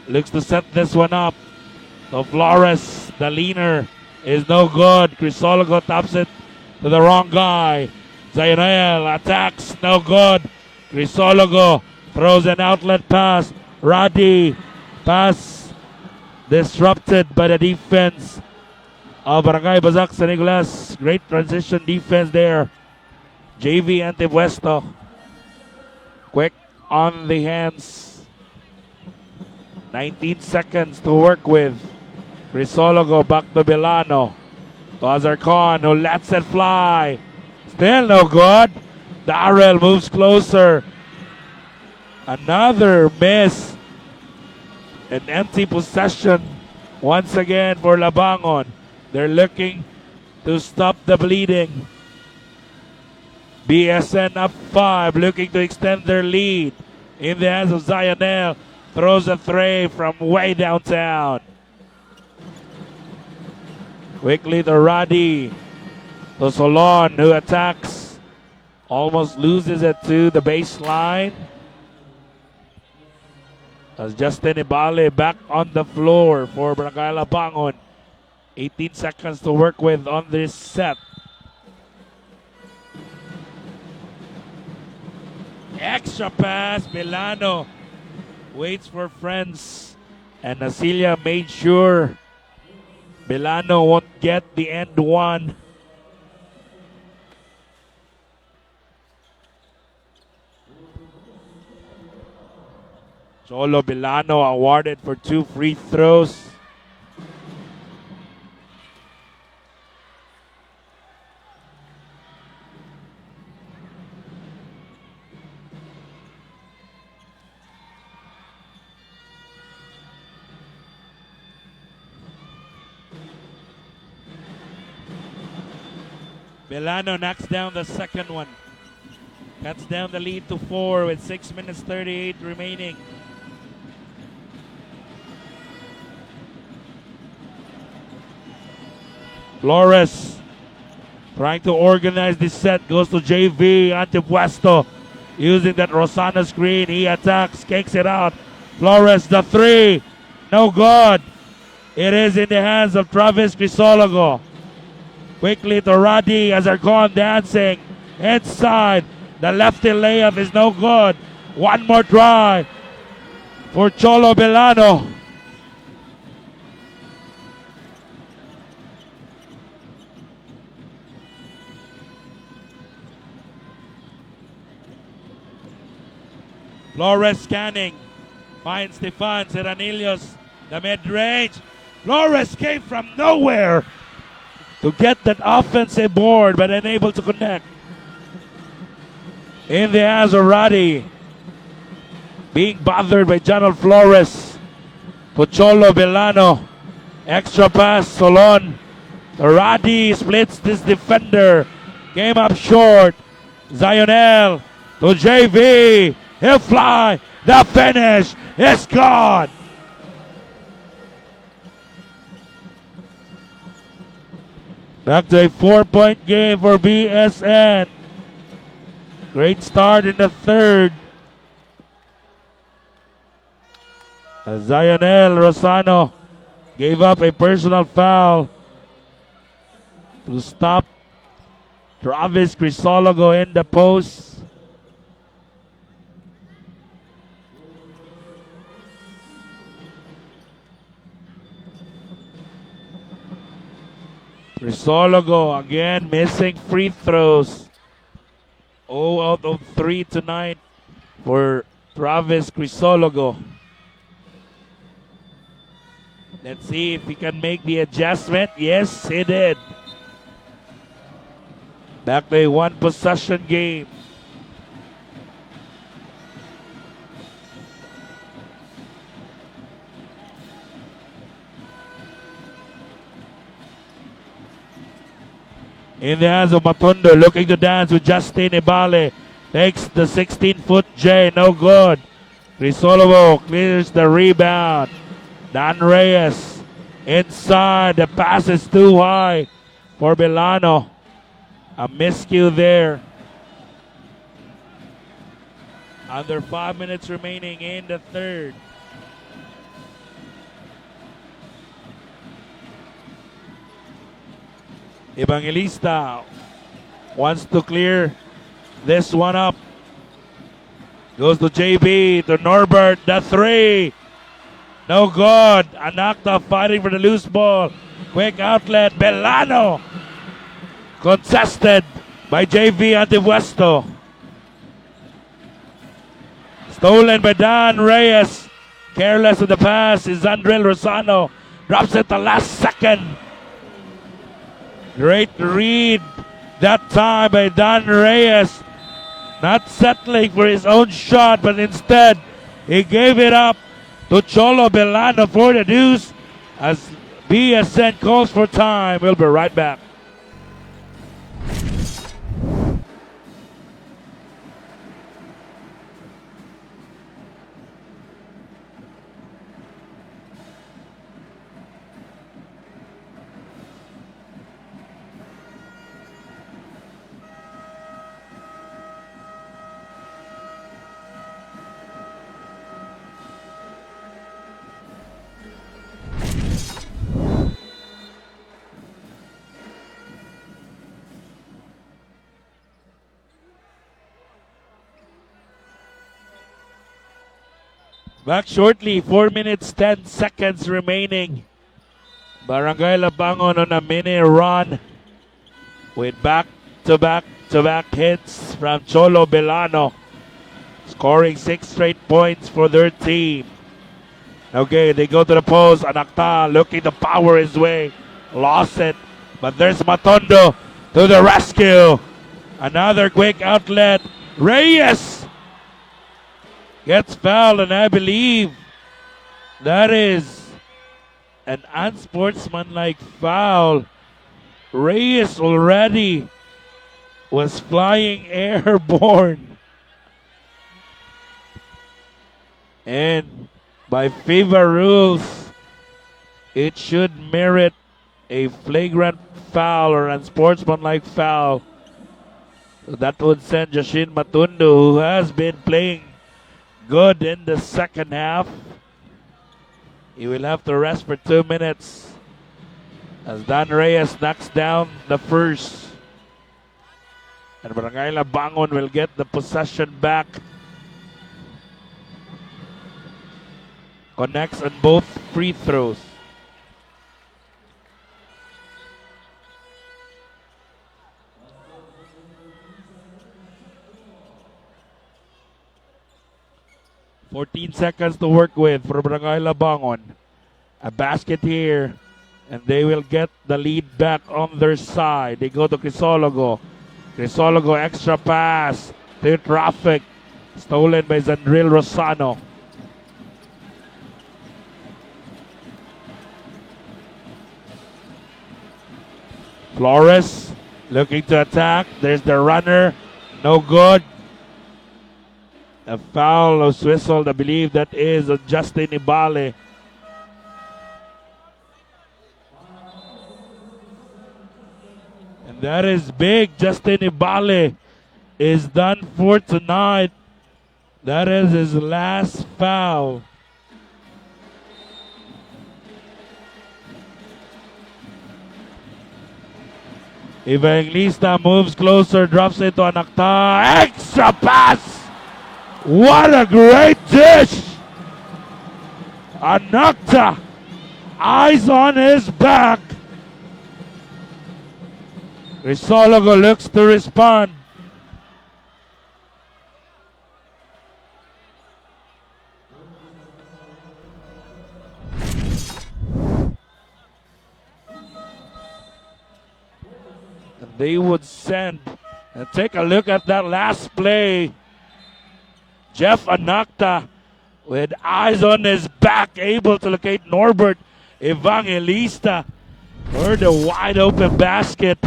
looks to set this one up. So Flores, the leaner, is no good. Crisologo taps it to the wrong guy. Zionel attacks, no good. Crisologo throws an outlet pass. Radi, pass disrupted by the defense of Barangay Basak San Nicolas. Great transition defense there. JV Antipuesto. Quick on the hands. 19 seconds to work with. Crisologo back to Bilano. To Azarcon who lets it fly. Still no good. Darrell moves closer. Another miss. An empty possession once again for Labangon. They're looking to stop the bleeding. BSN up 5, looking to extend their lead. In the hands of Zionel. Throws a tray from way downtown. Quickly to Radi. To Solon who attacks. Almost loses it to the baseline. As Justin Ibale back on the floor for Barangay Labangon. 18 seconds to work with on this set. Extra pass. Milano waits for friends And Nasilia made sure Milano won't get the end one. Cholo Milano awarded for 2 free throws. Milano knocks down the second one. Cuts down the lead to 4 with 6 minutes 38 remaining. Flores trying to organize this set. Goes to JV Antipuesto. Using that Rosana screen. He attacks, kicks it out. Flores, the 3. No good. It is in the hands of Travis Crisologo. Quickly to Radi as they're gone dancing. Inside. The lefty layup is no good. One more try for Cholo Milano. Flores scanning. Finds Stefan Seranillos. The mid-range. Flores came from nowhere to get that offensive board, but unable to connect. In the hands of Radi. Being bothered by Janel Flores. To Cholo Milano. Extra pass, Solon. Radi splits this defender. Came up short. Zionel to JV. He'll fly. The finish is gone. Back to a 4-point game for BSN. Great start in the third. Zionel Rosano gave up a personal foul to stop Travis Crisologo in the post. Crisologo again missing free throws. 0 out of 3 tonight for Travis Crisologo. Let's see if he can make the adjustment. Yes, he did. Back to a 1-possession game. In the hands of Matondo, looking to dance with Justin Ibale. Takes the 16-foot J, no good. Crisologo clears the rebound. Dan Reyes inside. The pass is too high for Milano. A miscue there. Under 5 minutes remaining in the third. Evangelista wants to clear this one up. Goes to JB, to Norbert, the 3. No good. Anakta fighting for the loose ball. Quick outlet. Milano contested by JV Antipuesto. Stolen by Dan Reyes. Careless of the pass is Andrel Rosano. Drops it the last second. Great read that time by Dan Reyes. Not settling for his own shot, but instead he gave it up to Cholo Milano for the deuce as BSN calls for time. We'll be right back. Back shortly, 4 minutes, 10 seconds remaining. Barangay Labangon on a mini run with back-to-back hits from Cholo Belano, scoring 6 straight points for their team. Okay, they go to the post. Anakta looking to power his way. Lost it. But there's Matondo to the rescue. Another quick outlet. Reyes gets fouled, and I believe that is an unsportsmanlike foul. Reyes already was flying airborne. And by FIFA rules, it should merit a flagrant foul or unsportsmanlike foul. So that would send Jashin Matundo, who has been playing good in the second half. He will have to rest for 2 minutes as Dan Reyes knocks down the first. And Barangay Labangon will get the possession back. Connects on both free throws. $14 seconds to work with for Barangay Labangon. A basket here, and they will get the lead back on their side. They go to Crisologo. Crisologo extra pass to traffic. Stolen by Zandril Rosano. Flores looking to attack. There's the runner. No good. A foul was whistled. I believe that is Justin Ibale. And that is big. Justin Ibale is done for tonight. That is his last foul. Evangelista moves closer, drops it to Anakta. Extra pass! What a great dish! Anakta, eyes on his back. Crisologo looks to respond. They would send, and take a look at that last play. Jeff Anakta with eyes on his back, able to locate Norbert Evangelista for the wide open basket.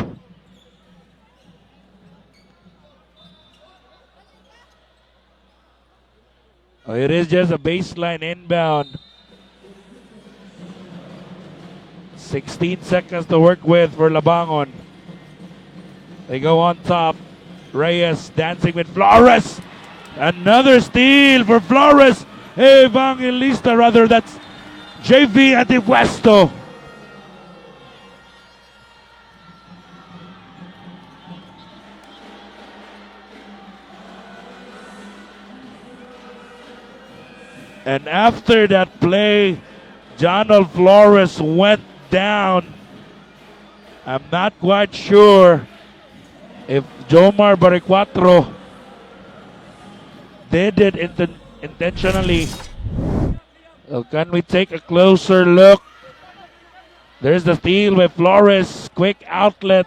Oh, it is just a baseline inbound. 16 seconds to work with for Labangon. They go on top. Reyes dancing with Flores. Another steal for Flores. Evangelista, rather, that's JV Antipuesto. And after that play, Jonald Flores went down. I'm not quite sure if Jomar Baricuatro did it intentionally. So can we take a closer look? There's the steal by Flores. Quick outlet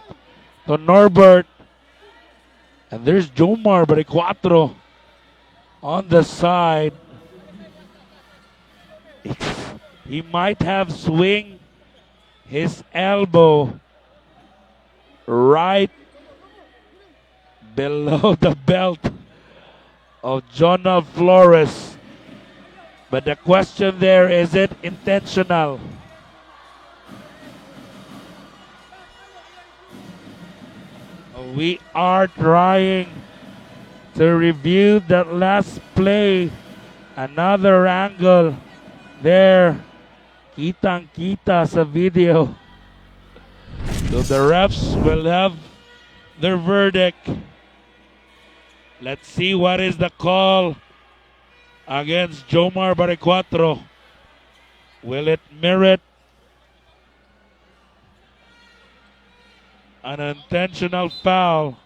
to Norbert. And there's Jomar Baricuatro on the side. He might have swing his elbow right below the belt of Jonald Flores. But the question there, is it intentional? We are trying to review that last play. Another angle there. Kitang-kita sa video. So the refs will have their verdict. Let's see what is the call. against Jomar Baricuatro. Will it merit an intentional foul?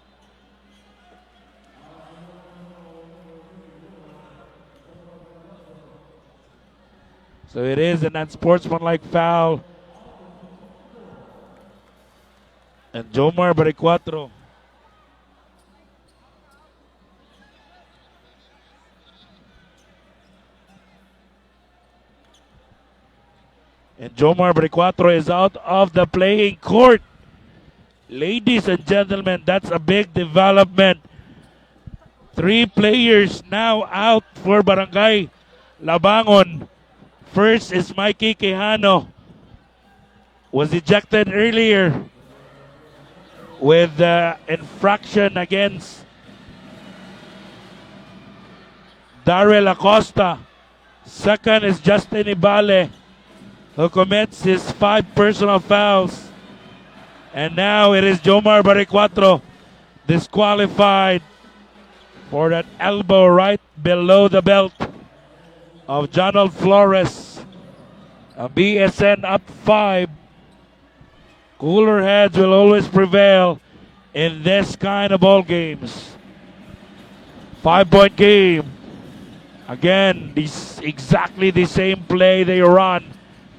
So it is an unsportsmanlike foul. And Jomar Baricuatro is out of the playing court. Ladies and gentlemen, that's a big development. 3 players now out for Barangay Labangon. First is Mikey Quijano. Was ejected earlier with infraction against Darrell Acosta. Second is Justin Ibale, who commits his 5 personal fouls. And now it is Jomar Baricuatro disqualified for that elbow right below the belt of Jonald Flores. A BSN up 5. Cooler heads will always prevail in this kind of ball games. 5-point game. Again, exactly the same play they run.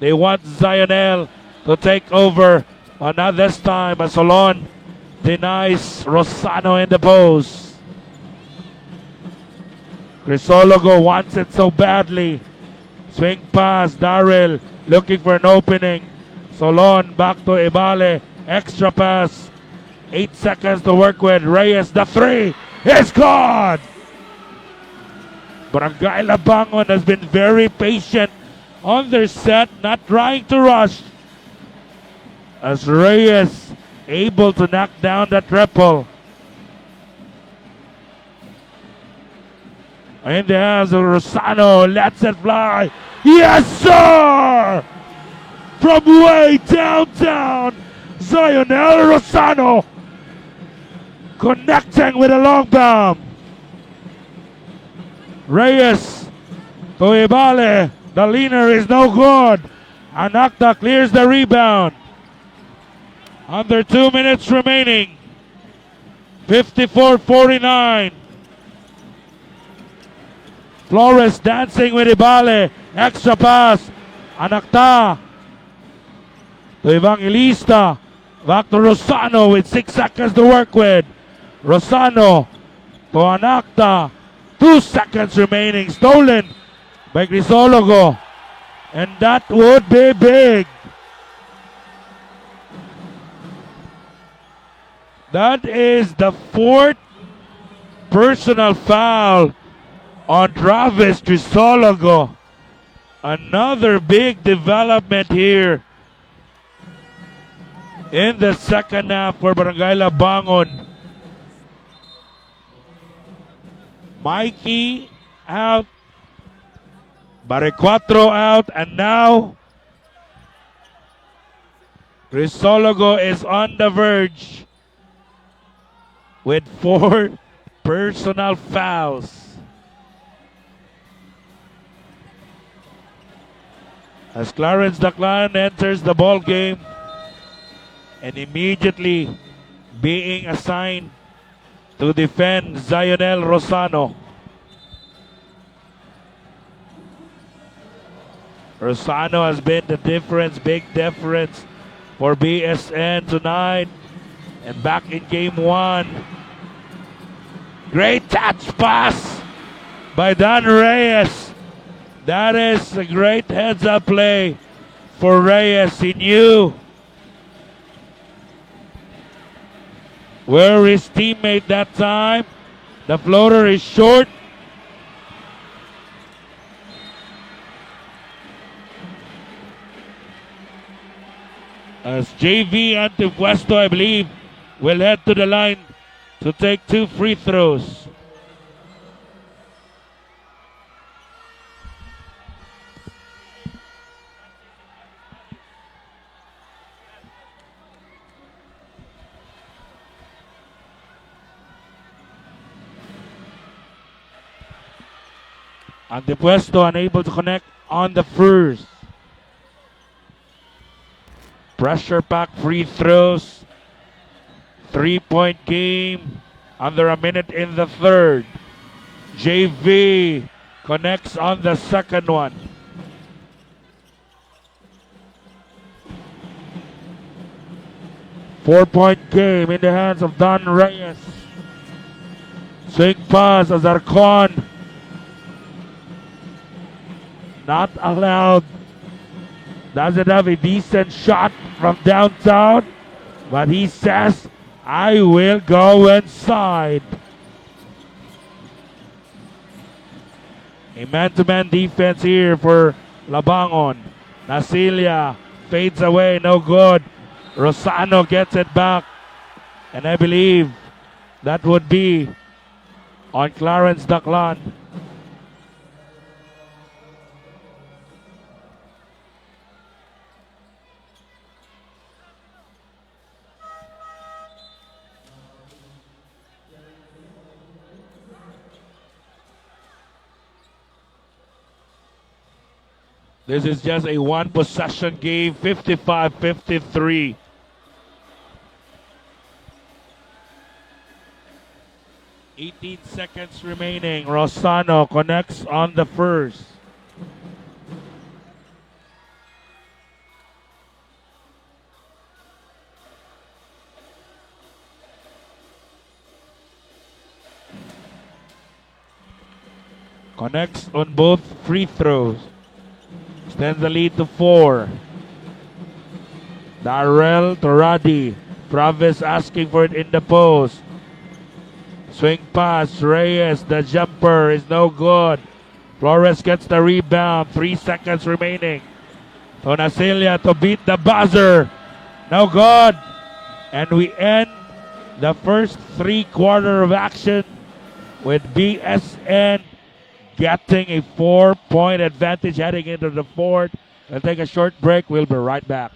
They want Zionel to take over. But not this time, as Solon denies Rosano in the post. Crisologo wants it so badly. Swing pass, Darrell looking for an opening. Solon back to Ibale. Extra pass. 8 seconds to work with. Reyes, the 3 is good! Barangay Labangon has been very patient on their set, not trying to rush. As Reyes able to knock down that triple. In the hands of Rosano, lets it fly. Yes, sir! From way downtown, Zionel Rosano connecting with a long bomb. Reyes to Ibale. The leaner is no good. Anakta clears the rebound. Under 2 minutes remaining. 54-49. Flores dancing with Ibale. Extra pass. Anakta to Evangelista. Back to Rosano with 6 seconds to work with. Rosano to Anakta. 2 seconds remaining. Stolen by Crisologo. And that would be big. That is the 4th personal foul on Travis Crisologo. Another big development here in the second half for Barangay Labangon. Mikey out, Baricuatro out, and now Crisologo is on the verge with 4 personal fouls. As Clarence Daclan enters the ball game and immediately being assigned to defend Zionel Rosano. Rosano has been the difference, big difference for BSN tonight. And back in game 1. Great touch pass by Dan Reyes. That is a great heads-up play for Reyes. He knew where his teammate that time. The floater is short. As JV Antipuesto, I believe, will head to the line to take 2 free throws. Antepuesto unable to connect on the first. Pressure pack free throws. 3-point game. Under a minute in the third. JV connects on the second one. Four-point game in the hands of Don Reyes. Swing pass as Arcon. Not allowed. Doesn't have a decent shot from downtown. But he says, I will go inside. A man-to-man defense here for Labangon. Nasilia fades away, no good. Rosano gets it back. And I believe that would be on Clarence Daclan. This is just a one possession game, 55-53. $18 seconds remaining. Rosano connects on the first. Connects on both free throws. Extends the lead to 4. Darrell to Roddy. Travis asking for it in the post. Swing pass. Reyes, the jumper is no good. Flores gets the rebound. 3 seconds remaining. Tonasilia to beat the buzzer. No good. And we end the first 3/4 of action with BSN getting a 4-point advantage heading into the fourth. We'll take a short break. We'll be right back.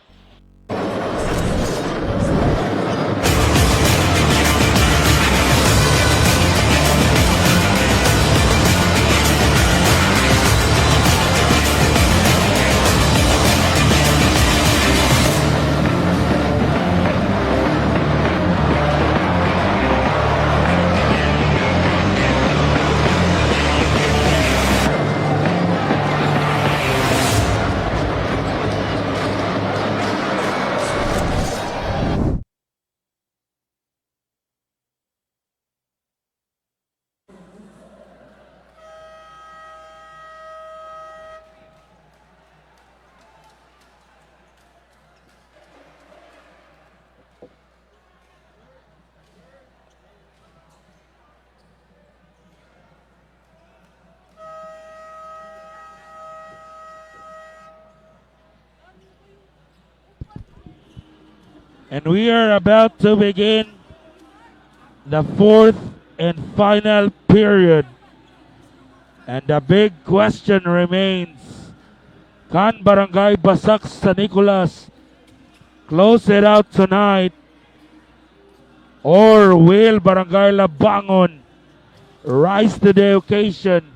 And we are about to begin the fourth and final period. And the big question remains, can Barangay Basak sa Nicolas close it out tonight? Or will Barangay Labangon rise to the occasion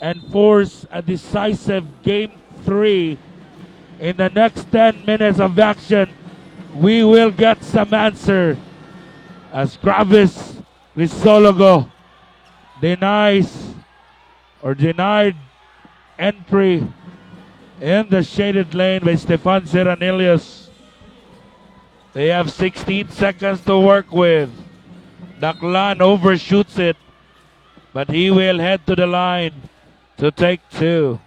and force a decisive Game 3 in the next 10 minutes of action? We will get some answer as Travis Crisologo denied entry in the shaded lane by Stefan Seranelius. They have 16 seconds to work with. Daclan overshoots it, but he will head to the line to take 2.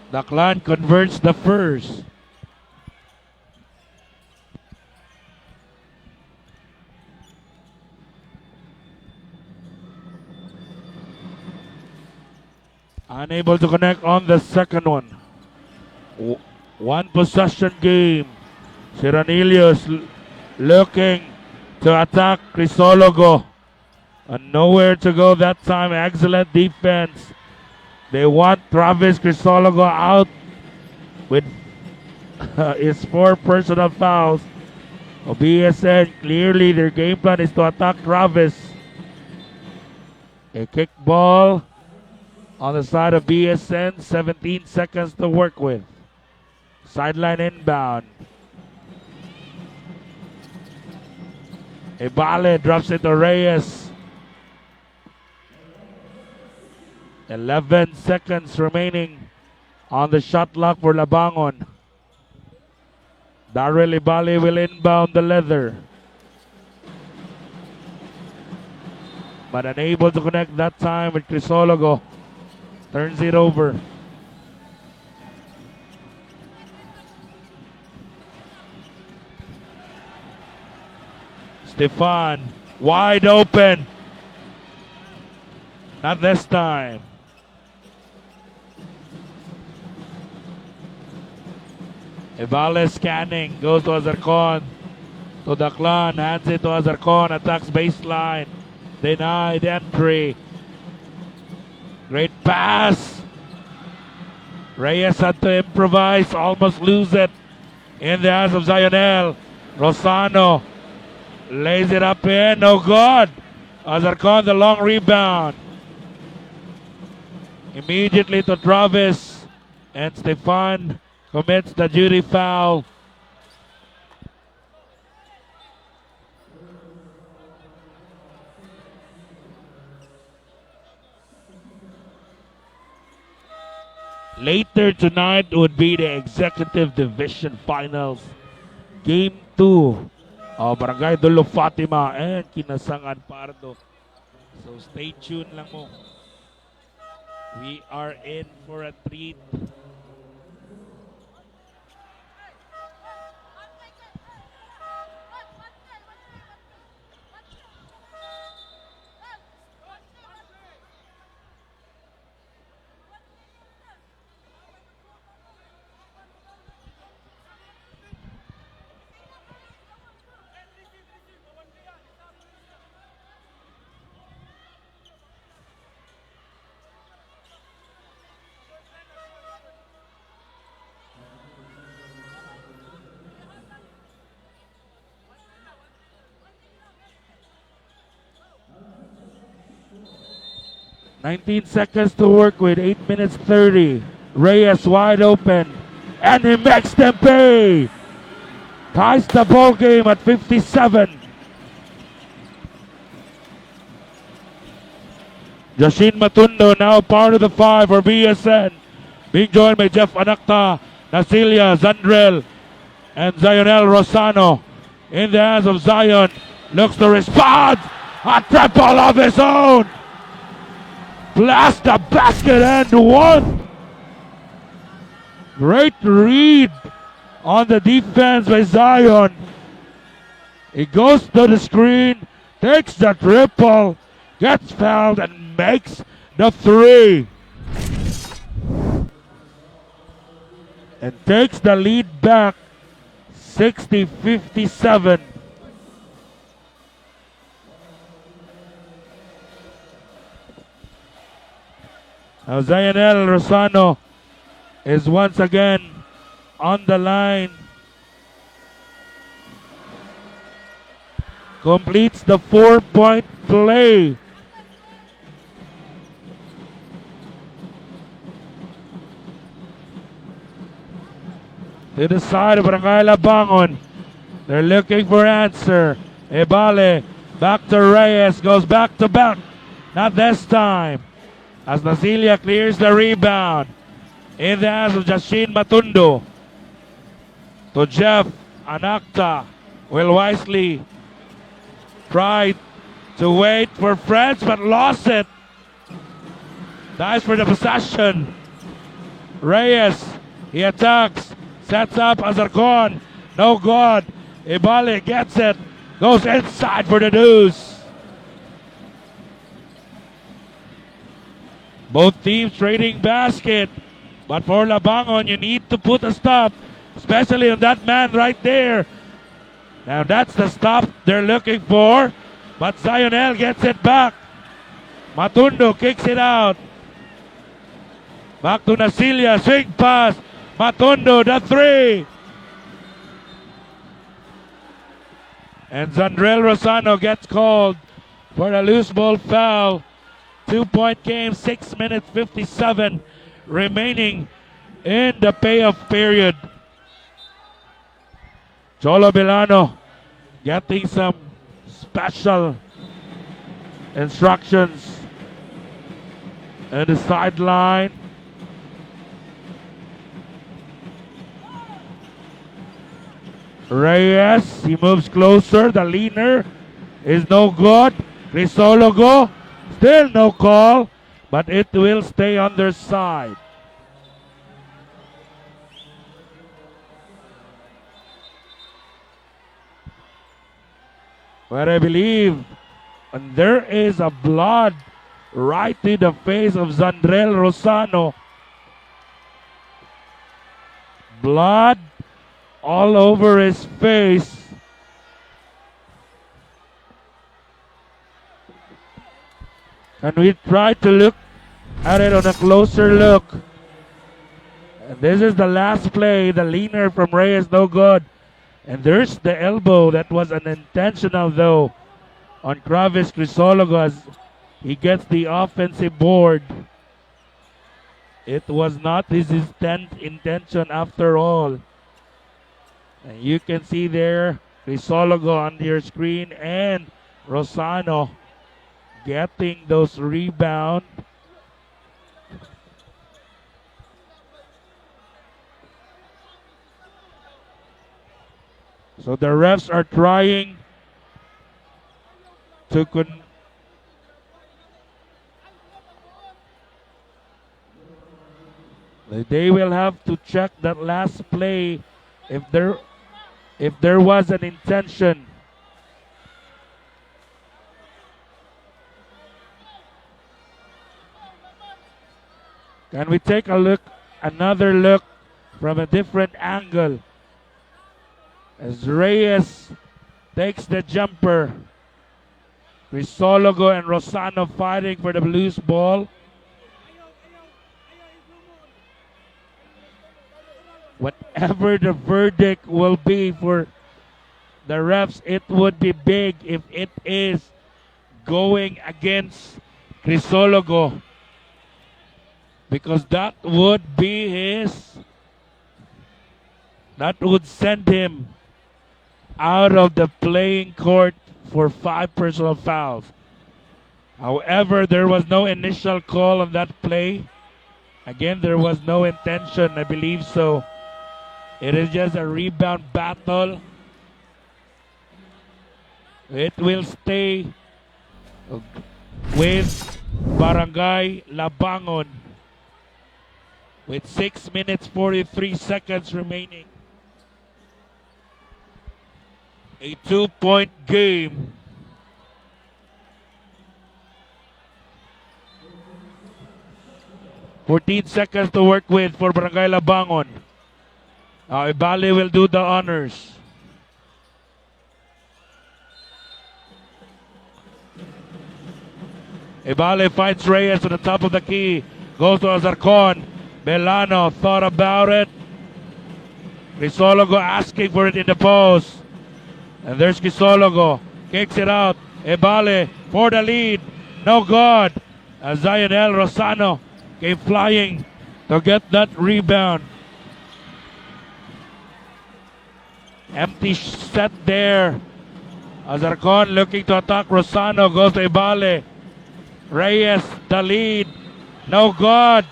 Daclan converts the first. Unable to connect on the second one. One possession game. Seranelius looking to attack Crisologo. And nowhere to go that time. Excellent defense. They want Travis Crisologo out with his 4 personal fouls. BSN, clearly their game plan is to attack Travis. A kick ball on the side of BSN, 17 seconds to work with. Sideline inbound. Ibale drops it to Reyes. 11 seconds remaining on the shot clock for Labangon. Darrell Ibale will inbound the leather, but unable to connect that time with Crisologo. Turns it over. Stefan, wide open. Not this time. Ibale scanning, goes to Azarcon. To the clan, hands it to Azarcon, attacks baseline. Denied entry. Great pass. Reyes had to improvise, almost lose it in the hands of Zionel. Rosano lays it up in, no good. Azarcon the long rebound. Immediately to Travis, and Stefan commits the duty foul. Later tonight would be the Executive Division Finals. Game 2 of Barangay Dulo Fatima and Kinasangan Pardo. So stay tuned lang mo. We are in for a treat. "19 seconds to work with, 8 minutes 30. Reyes wide open, and he makes them pay. Ties the ball game at 57. Jashin Matundo now part of the 5 for BSN. Being joined by Jeff Anakta, Nasilia, Zandrel, and Zionel Rosano. In the hands of Zion, looks to respond. A triple of his own. Blast the basket and one. Great read on the defense by Zion. He goes to the screen, takes the triple, gets fouled, and makes the 3. And takes the lead back, 60-57. Now Zionel Rosano is once again on the line. Completes the 4-point play. To the side of Barangay Labangon. They're looking for answer. Ibale back to Reyes, goes back to back. Not this time. As Nasilia clears the rebound. In the hands of Jashin Matundo. To Jeff Anakta. Will wisely try to wait for French but lost it. Dives for the possession. Reyes, he attacks. Sets up Azarcon. No good. Ibale gets it. Goes inside for the deuce. Both teams trading basket. But for Labangon, you need to put a stop. Especially on that man right there. Now that's the stop they're looking for. But Zionel gets it back. Matundo kicks it out. Back to Nasilia. Swing pass Matondo, the three. And Zandrel Rosano gets called for a loose ball foul. 2-point game, 6 minutes 57 remaining in the payoff period. Cholo Bilano getting some special instructions at the sideline. Reyes, he moves closer. The leaner is no good. Crisologo, still no call, but it will stay on their side. But I believe there is a blood right to the face of Zandrel Rosano. Blood all over his face. And we try to look at it on a closer look. And this is the last play. The leaner from Reyes, no good. And there's the elbow that was unintentional though on Kravis Crisologo as he gets the offensive board. It was not his intention after all. And you can see there Crisologo on your screen and Rosano getting those rebounds. So the refs are trying to they will have to check that last play if there was an intention. Can we take another look from a different angle? As Reyes takes the jumper. Crisologo and Rosano fighting for the loose ball. Whatever the verdict will be for the refs, it would be big if it is going against Crisologo. Because that would send him out of the playing court for 5 personal fouls. However, there was no initial call on that play. Again, there was no intention, I believe so. It is just a rebound battle. It will stay with Barangay Labangon with 6 minutes 43 seconds remaining. A 2-point game. $14 seconds to work with for Barangay Labangon. Ibali will do the honors. Ibali fights Reyes to the top of the key. Goes to Azarcon. Belano thought about it. Crisologo asking for it in the post. And there's Crisologo. Kicks it out. Ibali for the lead. No good. Zionel Rosano came flying to get that rebound. Empty set there. Azarcon looking to attack Rosano. Goes to Ibali. Reyes, the lead. No good.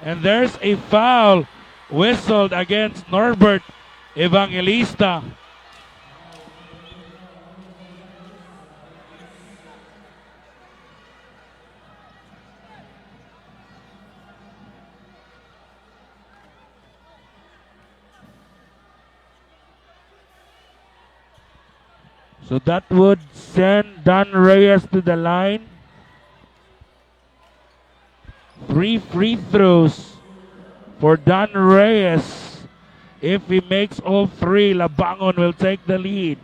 And there's a foul whistled against Norbert Evangelista. So that would send Dan Reyes to the line. 3 free throws for Dan Reyes. If he makes all 3, Labangon will take the lead.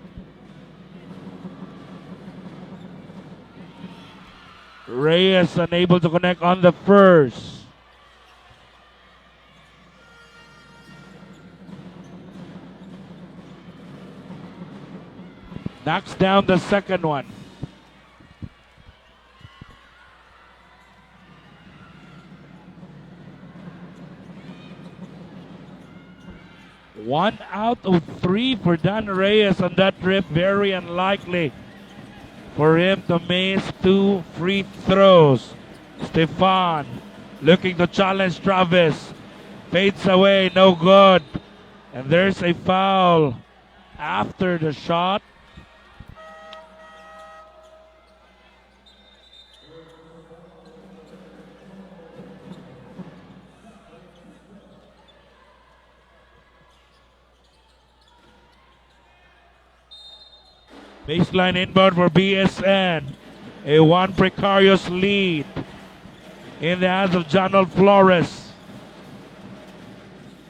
Reyes unable to connect on the first. Knocks down the second one. One out of three for Dan Reyes on that trip. Very unlikely for him to miss two free throws. Stefan looking to challenge Travis. Fades away, no good. And there's a foul after the shot. Baseline inbound for BSN. A one precarious lead in the hands of Janel Flores.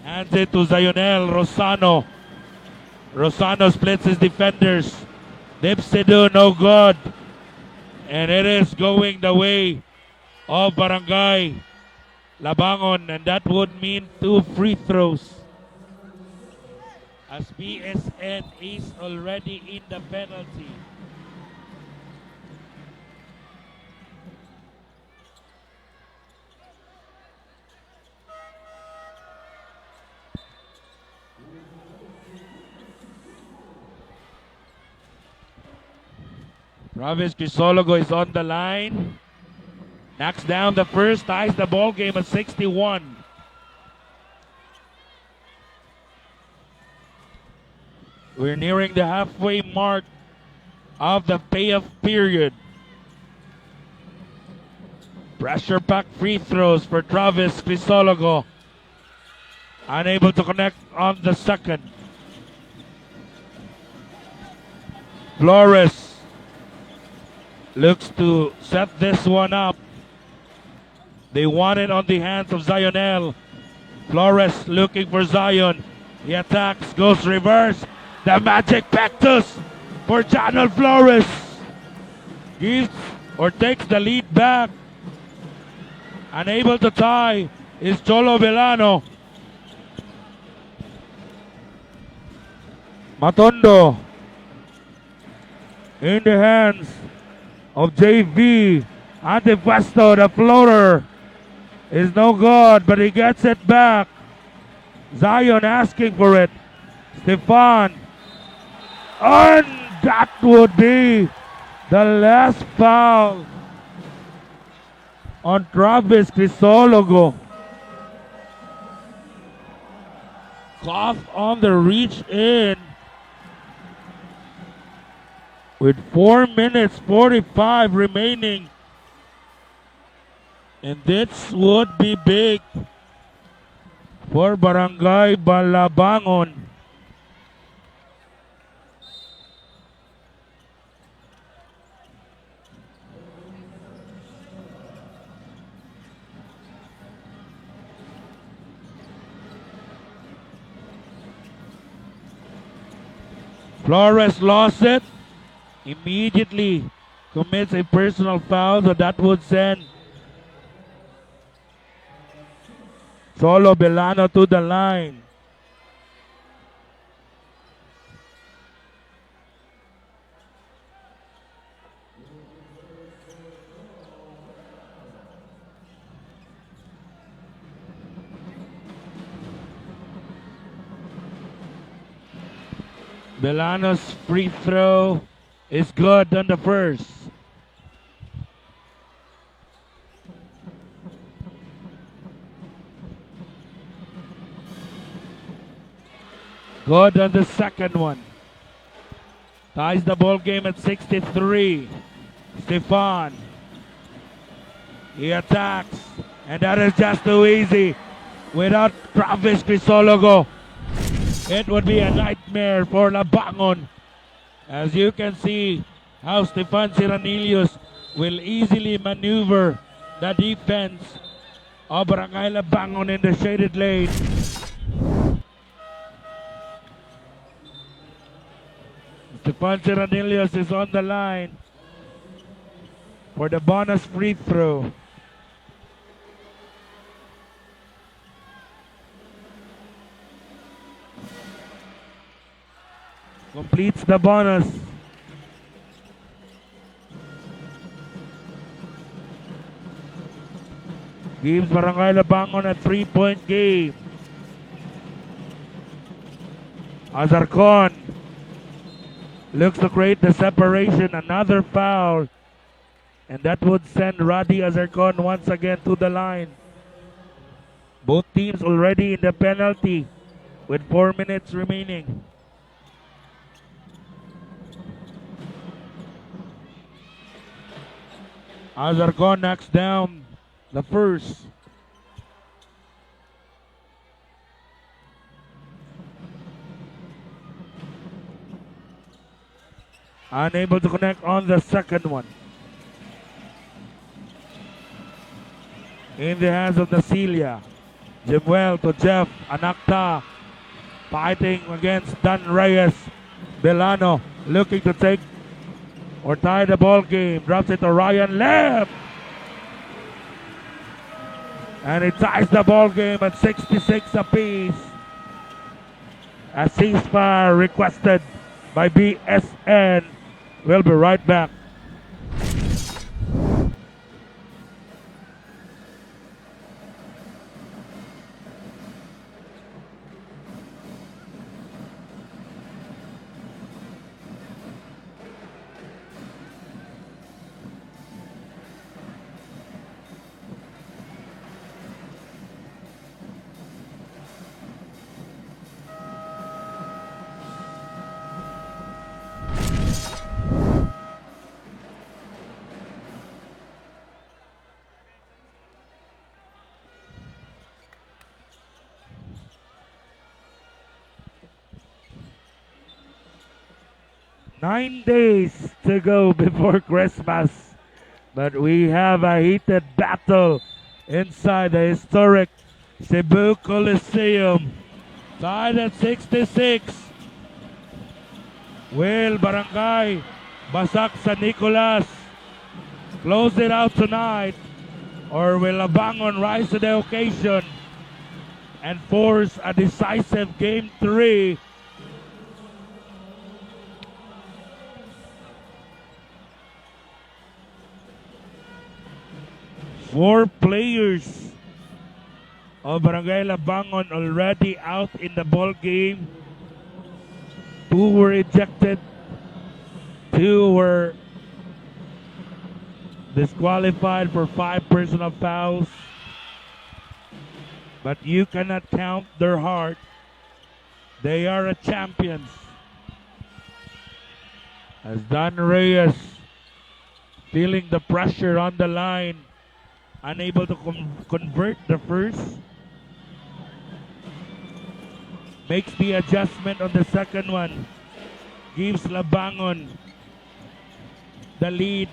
Hands it to Zionel Rosano. Rosano splits his defenders. Dipsidu, no good. And it is going the way of Barangay Labangon. And that would mean two free throws, as BSN is already in the penalty. Travis Crisologo is on the line. Knocks down the first, ties the ball game at 61. We're nearing the halfway mark of the payoff period. Pressure pack free throws for Travis Crisologo. Unable to connect on the second. Flores looks to set this one up. They want it on the hands of Zionel. Flores looking for Zion. He attacks, goes reverse. The magic cactus for Janel Flores. Gives or takes the lead back. Unable to tie is Cholo Villano. Matondo in the hands of JV. Antifuesto, the floater is no good, but he gets it back. Zion asking for it. Stefan. And that would be the last foul on Travis Crisologo. Cough on the reach in. With 4 minutes 45 remaining. And this would be big for Barangay Labangon. Flores lost it. Immediately commits a personal foul, so that would send Solo Villano to the line. Villano's free throw is good on the first. Good on the second one. Ties the ball game at 63. Stefan. He attacks. And that is just too easy. Without Travis Crisologo, it would be a nightmare for Labangon. As you can see how Stefan Ciranillos will easily maneuver the defense of Barangay Labangon in the shaded lane. Stefan Ciranillos is on the line for the bonus free throw. Completes the bonus. gives Barangay Labangon a 3-point game. Azarcon looks to create the separation. Another foul. And that would send Radi Azarcon once again to the line. Both teams already in the penalty with 4 minutes remaining. Azarcon knocks down the first. Unable to connect on the second one. In the hands of Nasilia. Jemuel to Jeff Anakta. Fighting against Dan Reyes. Belano looking to take or tie the ball game. Drops it to Ryan Lam. And it ties the ball game at 66 apiece. A ceasefire requested by BSN. We'll be right back. Nine days to go before Christmas, but we have a heated battle inside the historic Cebu Coliseum. Tied at 66. Will Barangay Basak San Nicolas close it out tonight, or will Labangon rise to the occasion and force a decisive Game 3? Four players of Barangay Labangon already out in the ball game. 2 were ejected. 2 were disqualified for 5 personal fouls. But you cannot count their heart. They are a champions. As Dan Reyes feeling the pressure on the line, unable to convert the first, makes the adjustment on the second one, gives Labangon the lead,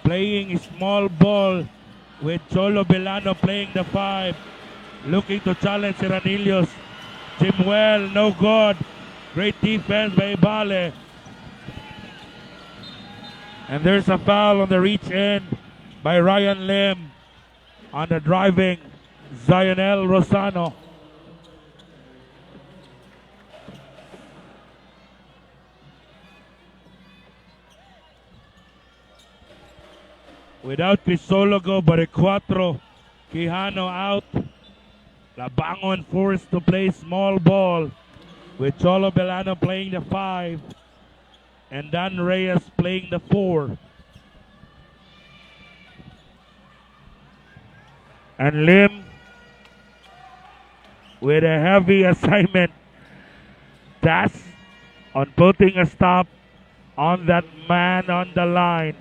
playing small ball with Cholo Belano playing the 5, looking to challenge Ranillos. Jimwell, no good. Great defense by Ibale. And there's a foul on the reach in by Ryan Lim on the driving Zionel Rosano. Without Pisologo, Baricuatro, Quijano out. Labangon forced to play small ball with Cholo Belano playing the 5 and Dan Reyes playing the 4. And Lim with a heavy assignment task on putting a stop on that man on the line,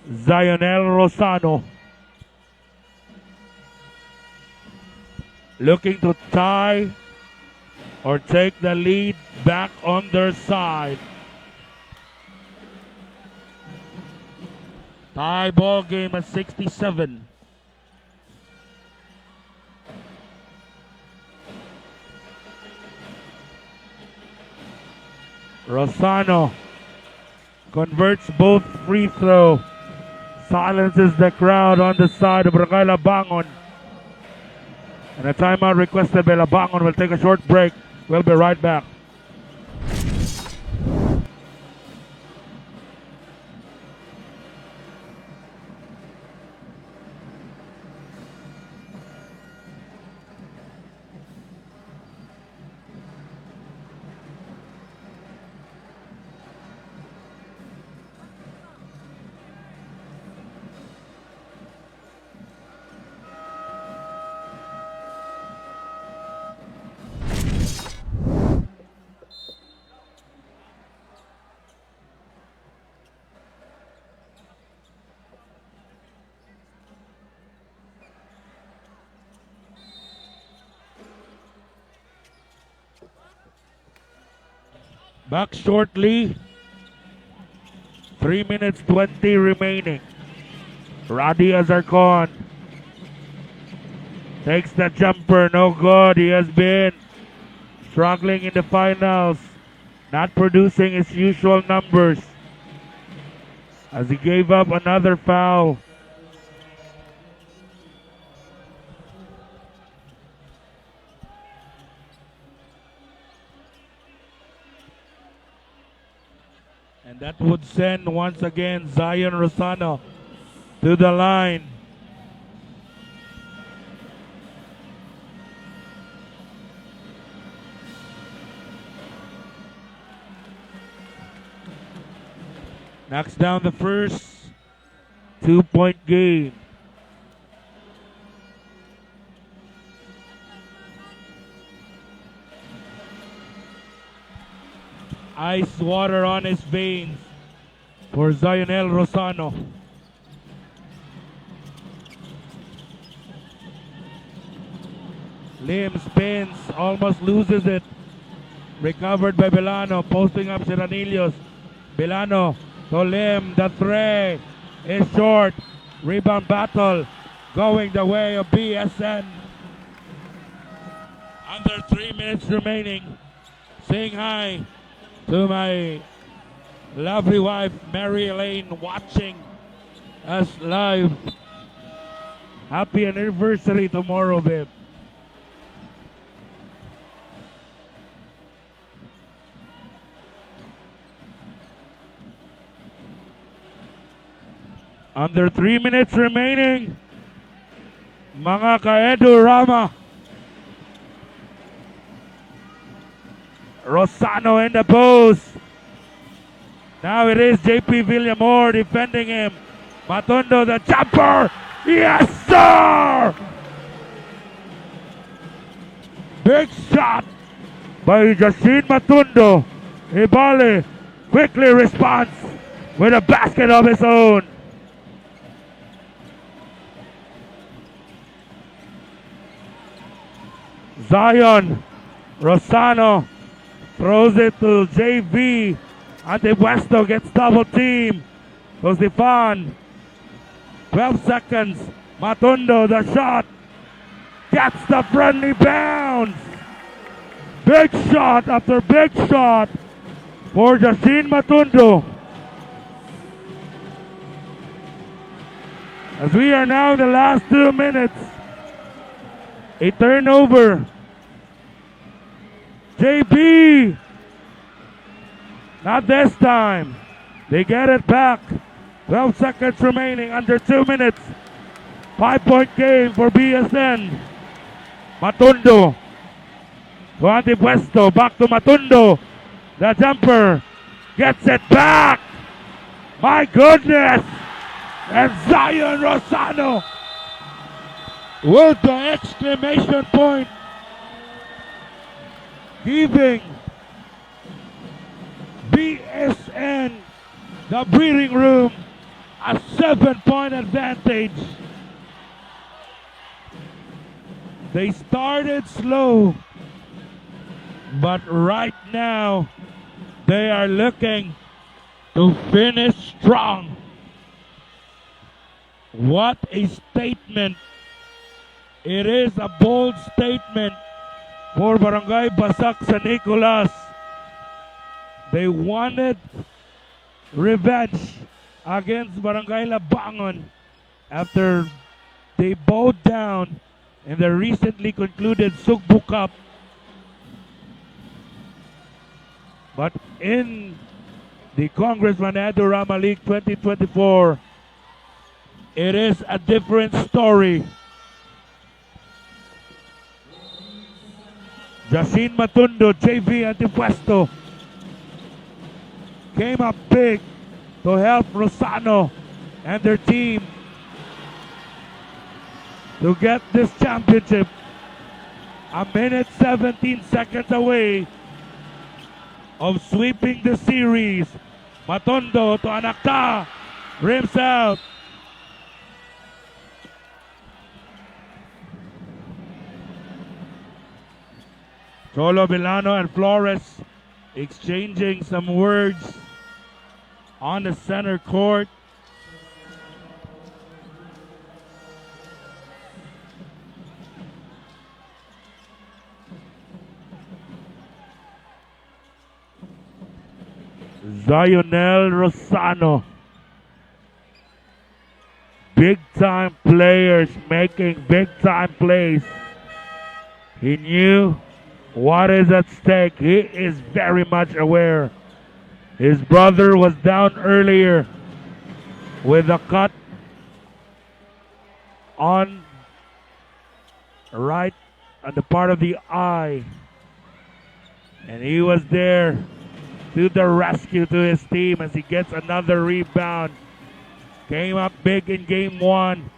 Zionel Rosano. Looking to tie or take the lead back on their side. Tie ball game at 67. Rosano converts both free throw. Silences the crowd on the side of Barangay Labangon. And a timeout requested by Labangon. Will take a short break. We'll be right back. Back shortly. 3 minutes 20 remaining. Roddy Azarcon takes the jumper. No good. He has been struggling in the finals. Not producing his usual numbers. As he gave up another foul. And that would send once again Zion Rosano to the line. Knocks down the first 2-point game. Ice water on his veins for Zionel Rosano. Lim spins, almost loses it. Recovered by Belano, posting up Siranillos. Belano to Lim, the three is short. Rebound battle going the way of BSN. Under 3 minutes remaining. Saying hi to my lovely wife, Mary Elaine, watching us live. Happy anniversary tomorrow, babe. Under 3 minutes remaining. Mga ka-Edu Rama. Rosano in the post. Now it is JP Villamor defending him. Matondo the jumper. Yes, sir! Big shot by Jacin Matondo. Ibale quickly responds with a basket of his own. Zion Rosano throws it to JV. Antepuesto gets double team. So Stefan. 12 seconds. Matondo, the shot. Gets the friendly bounce. Big shot after big shot for Jacin Matondo. As we are now in the last 2 minutes. A turnover. JB. Not this time. They get it back. 12 seconds remaining under 2 minutes. 5-point game for BSN. Matondo. To Antepuesto. Back to Matondo. The jumper. Gets it back. My goodness. And Zion Rosano with the exclamation point, giving BSN, the breathing room, a 7-point advantage. They started slow, but right now they are looking to finish strong. What a statement. It is a bold statement for Barangay Basak sa Nicolas. They wanted revenge against Barangay Labangon after they bowed down in the recently concluded Sugbu Cup. But in the Congressman Rama League 2024, it is a different story. Jacin Matondo, JV Antepuesto came up big to help Rosano and their team to get this championship. A minute 17 seconds away of sweeping the series. Matondo to Anakta, rims out. Cholo Milano and Flores exchanging some words on the center court. Zionel Rosano. Big time players making big time plays. He knew what is at stake. He is very much aware. His brother was down earlier with a cut on right on the part of the eye. And he was there to the rescue to his team as he gets another rebound. Came up big in game 1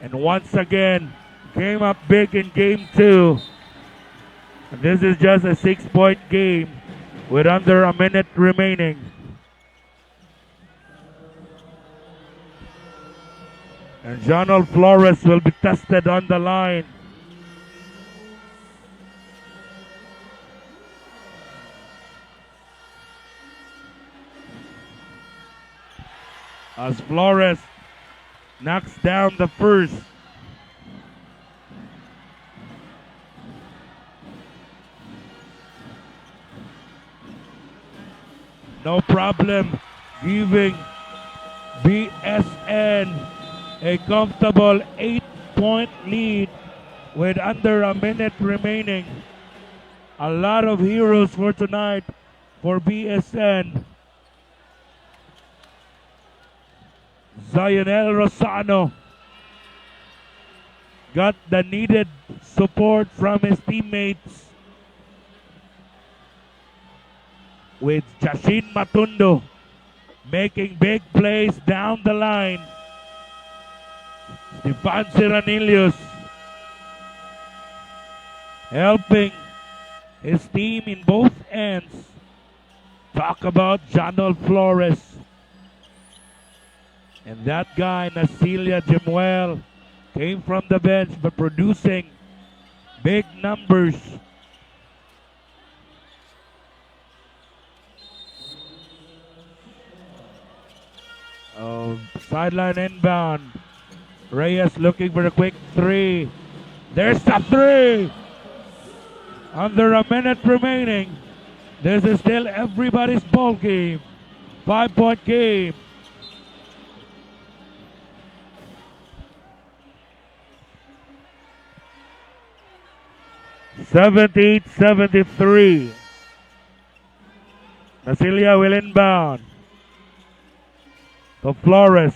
and once again came up big in game 2. And this is just a 6-point game with under a minute remaining. And Jonal Flores will be tested on the line. As Flores knocks down the first. No problem giving BSN a comfortable 8-point lead with under a minute remaining. A lot of heroes for tonight for BSN. Zionel Rosano got the needed support from his teammates, with Jashin Matundo making big plays down the line. Stefan Ciranilius helping his team in both ends. Talk about Jonal Flores. And that guy, Nasilia Jemuel, came from the bench but producing big numbers. Sideline inbound. Reyes looking for a quick 3. There's the 3! Under a minute remaining. This is still everybody's ball game. 5-point game. (78-73). Nasilia will inbound. To Flores.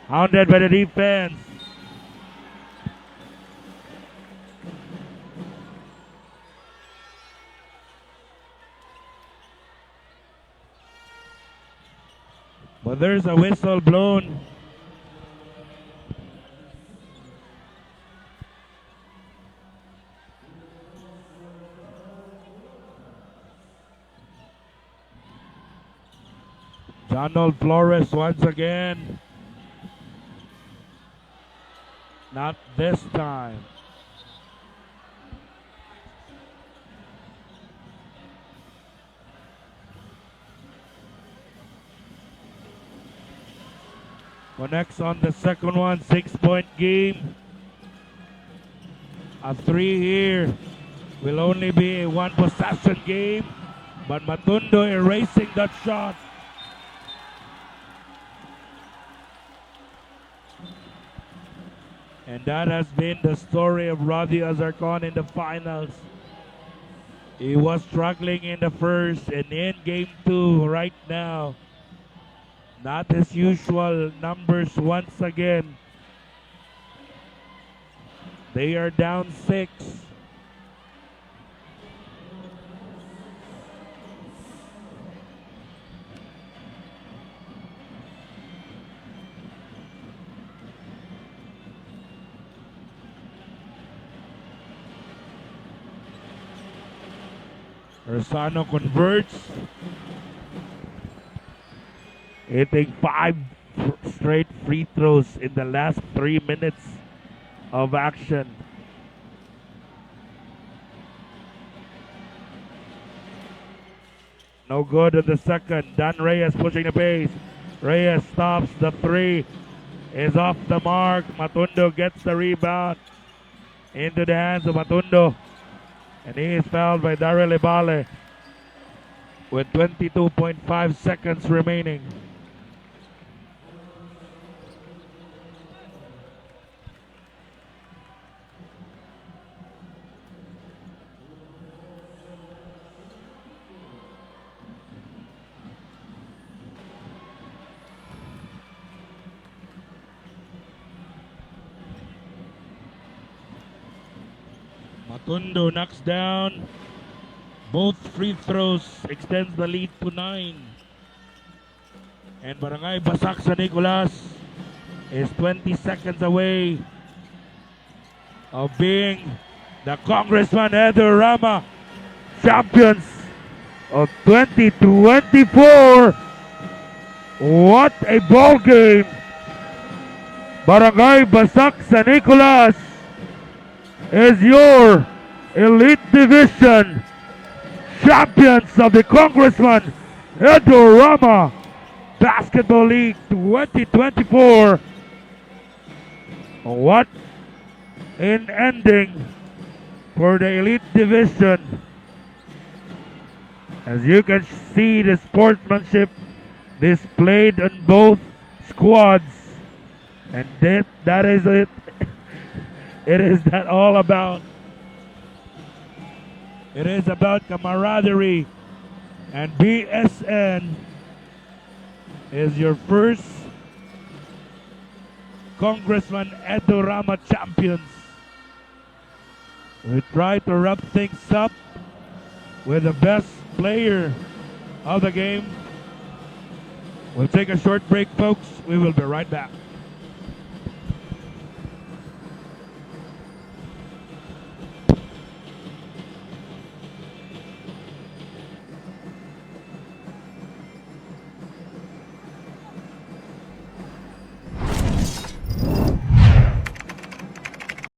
Hounded by the defense. But there's a whistle blown. Jonal Flores once again. Not this time. Connects on the second one, 6-point game. A 3 here will only be a 1-possession game, but Matundo erasing that shot. And that has been the story of Roddy Azarcon in the finals. He was struggling in the first and in game 2 right now. Not his usual numbers once again. They are down 6. Rosano converts, hitting 5 straight free throws in the last 3 minutes of action. No good in the second. Dan Reyes pushing the pace. Reyes stops. The three is off the mark. Matundo gets the rebound into the hands of Matundo. And he is fouled by Daryl Ibale with 22.5 seconds remaining. Matundo knocks down both free throws, extends the lead to 9. And Barangay Basak sa Nicolas is 20 seconds away of being the Congressman Rama champions of 2024. What a ball game! Barangay Basak sa Nicolas is your Elite Division champions of the Congressman Rama Basketball League 2024. What an ending for the Elite Division. As you can see, the sportsmanship displayed on both squads. And that is it. It is that all about. It is about camaraderie. And BSN is your first Congressman Rama champions. We try to wrap things up with the best player of the game. We'll take a short break, folks. We will be right back.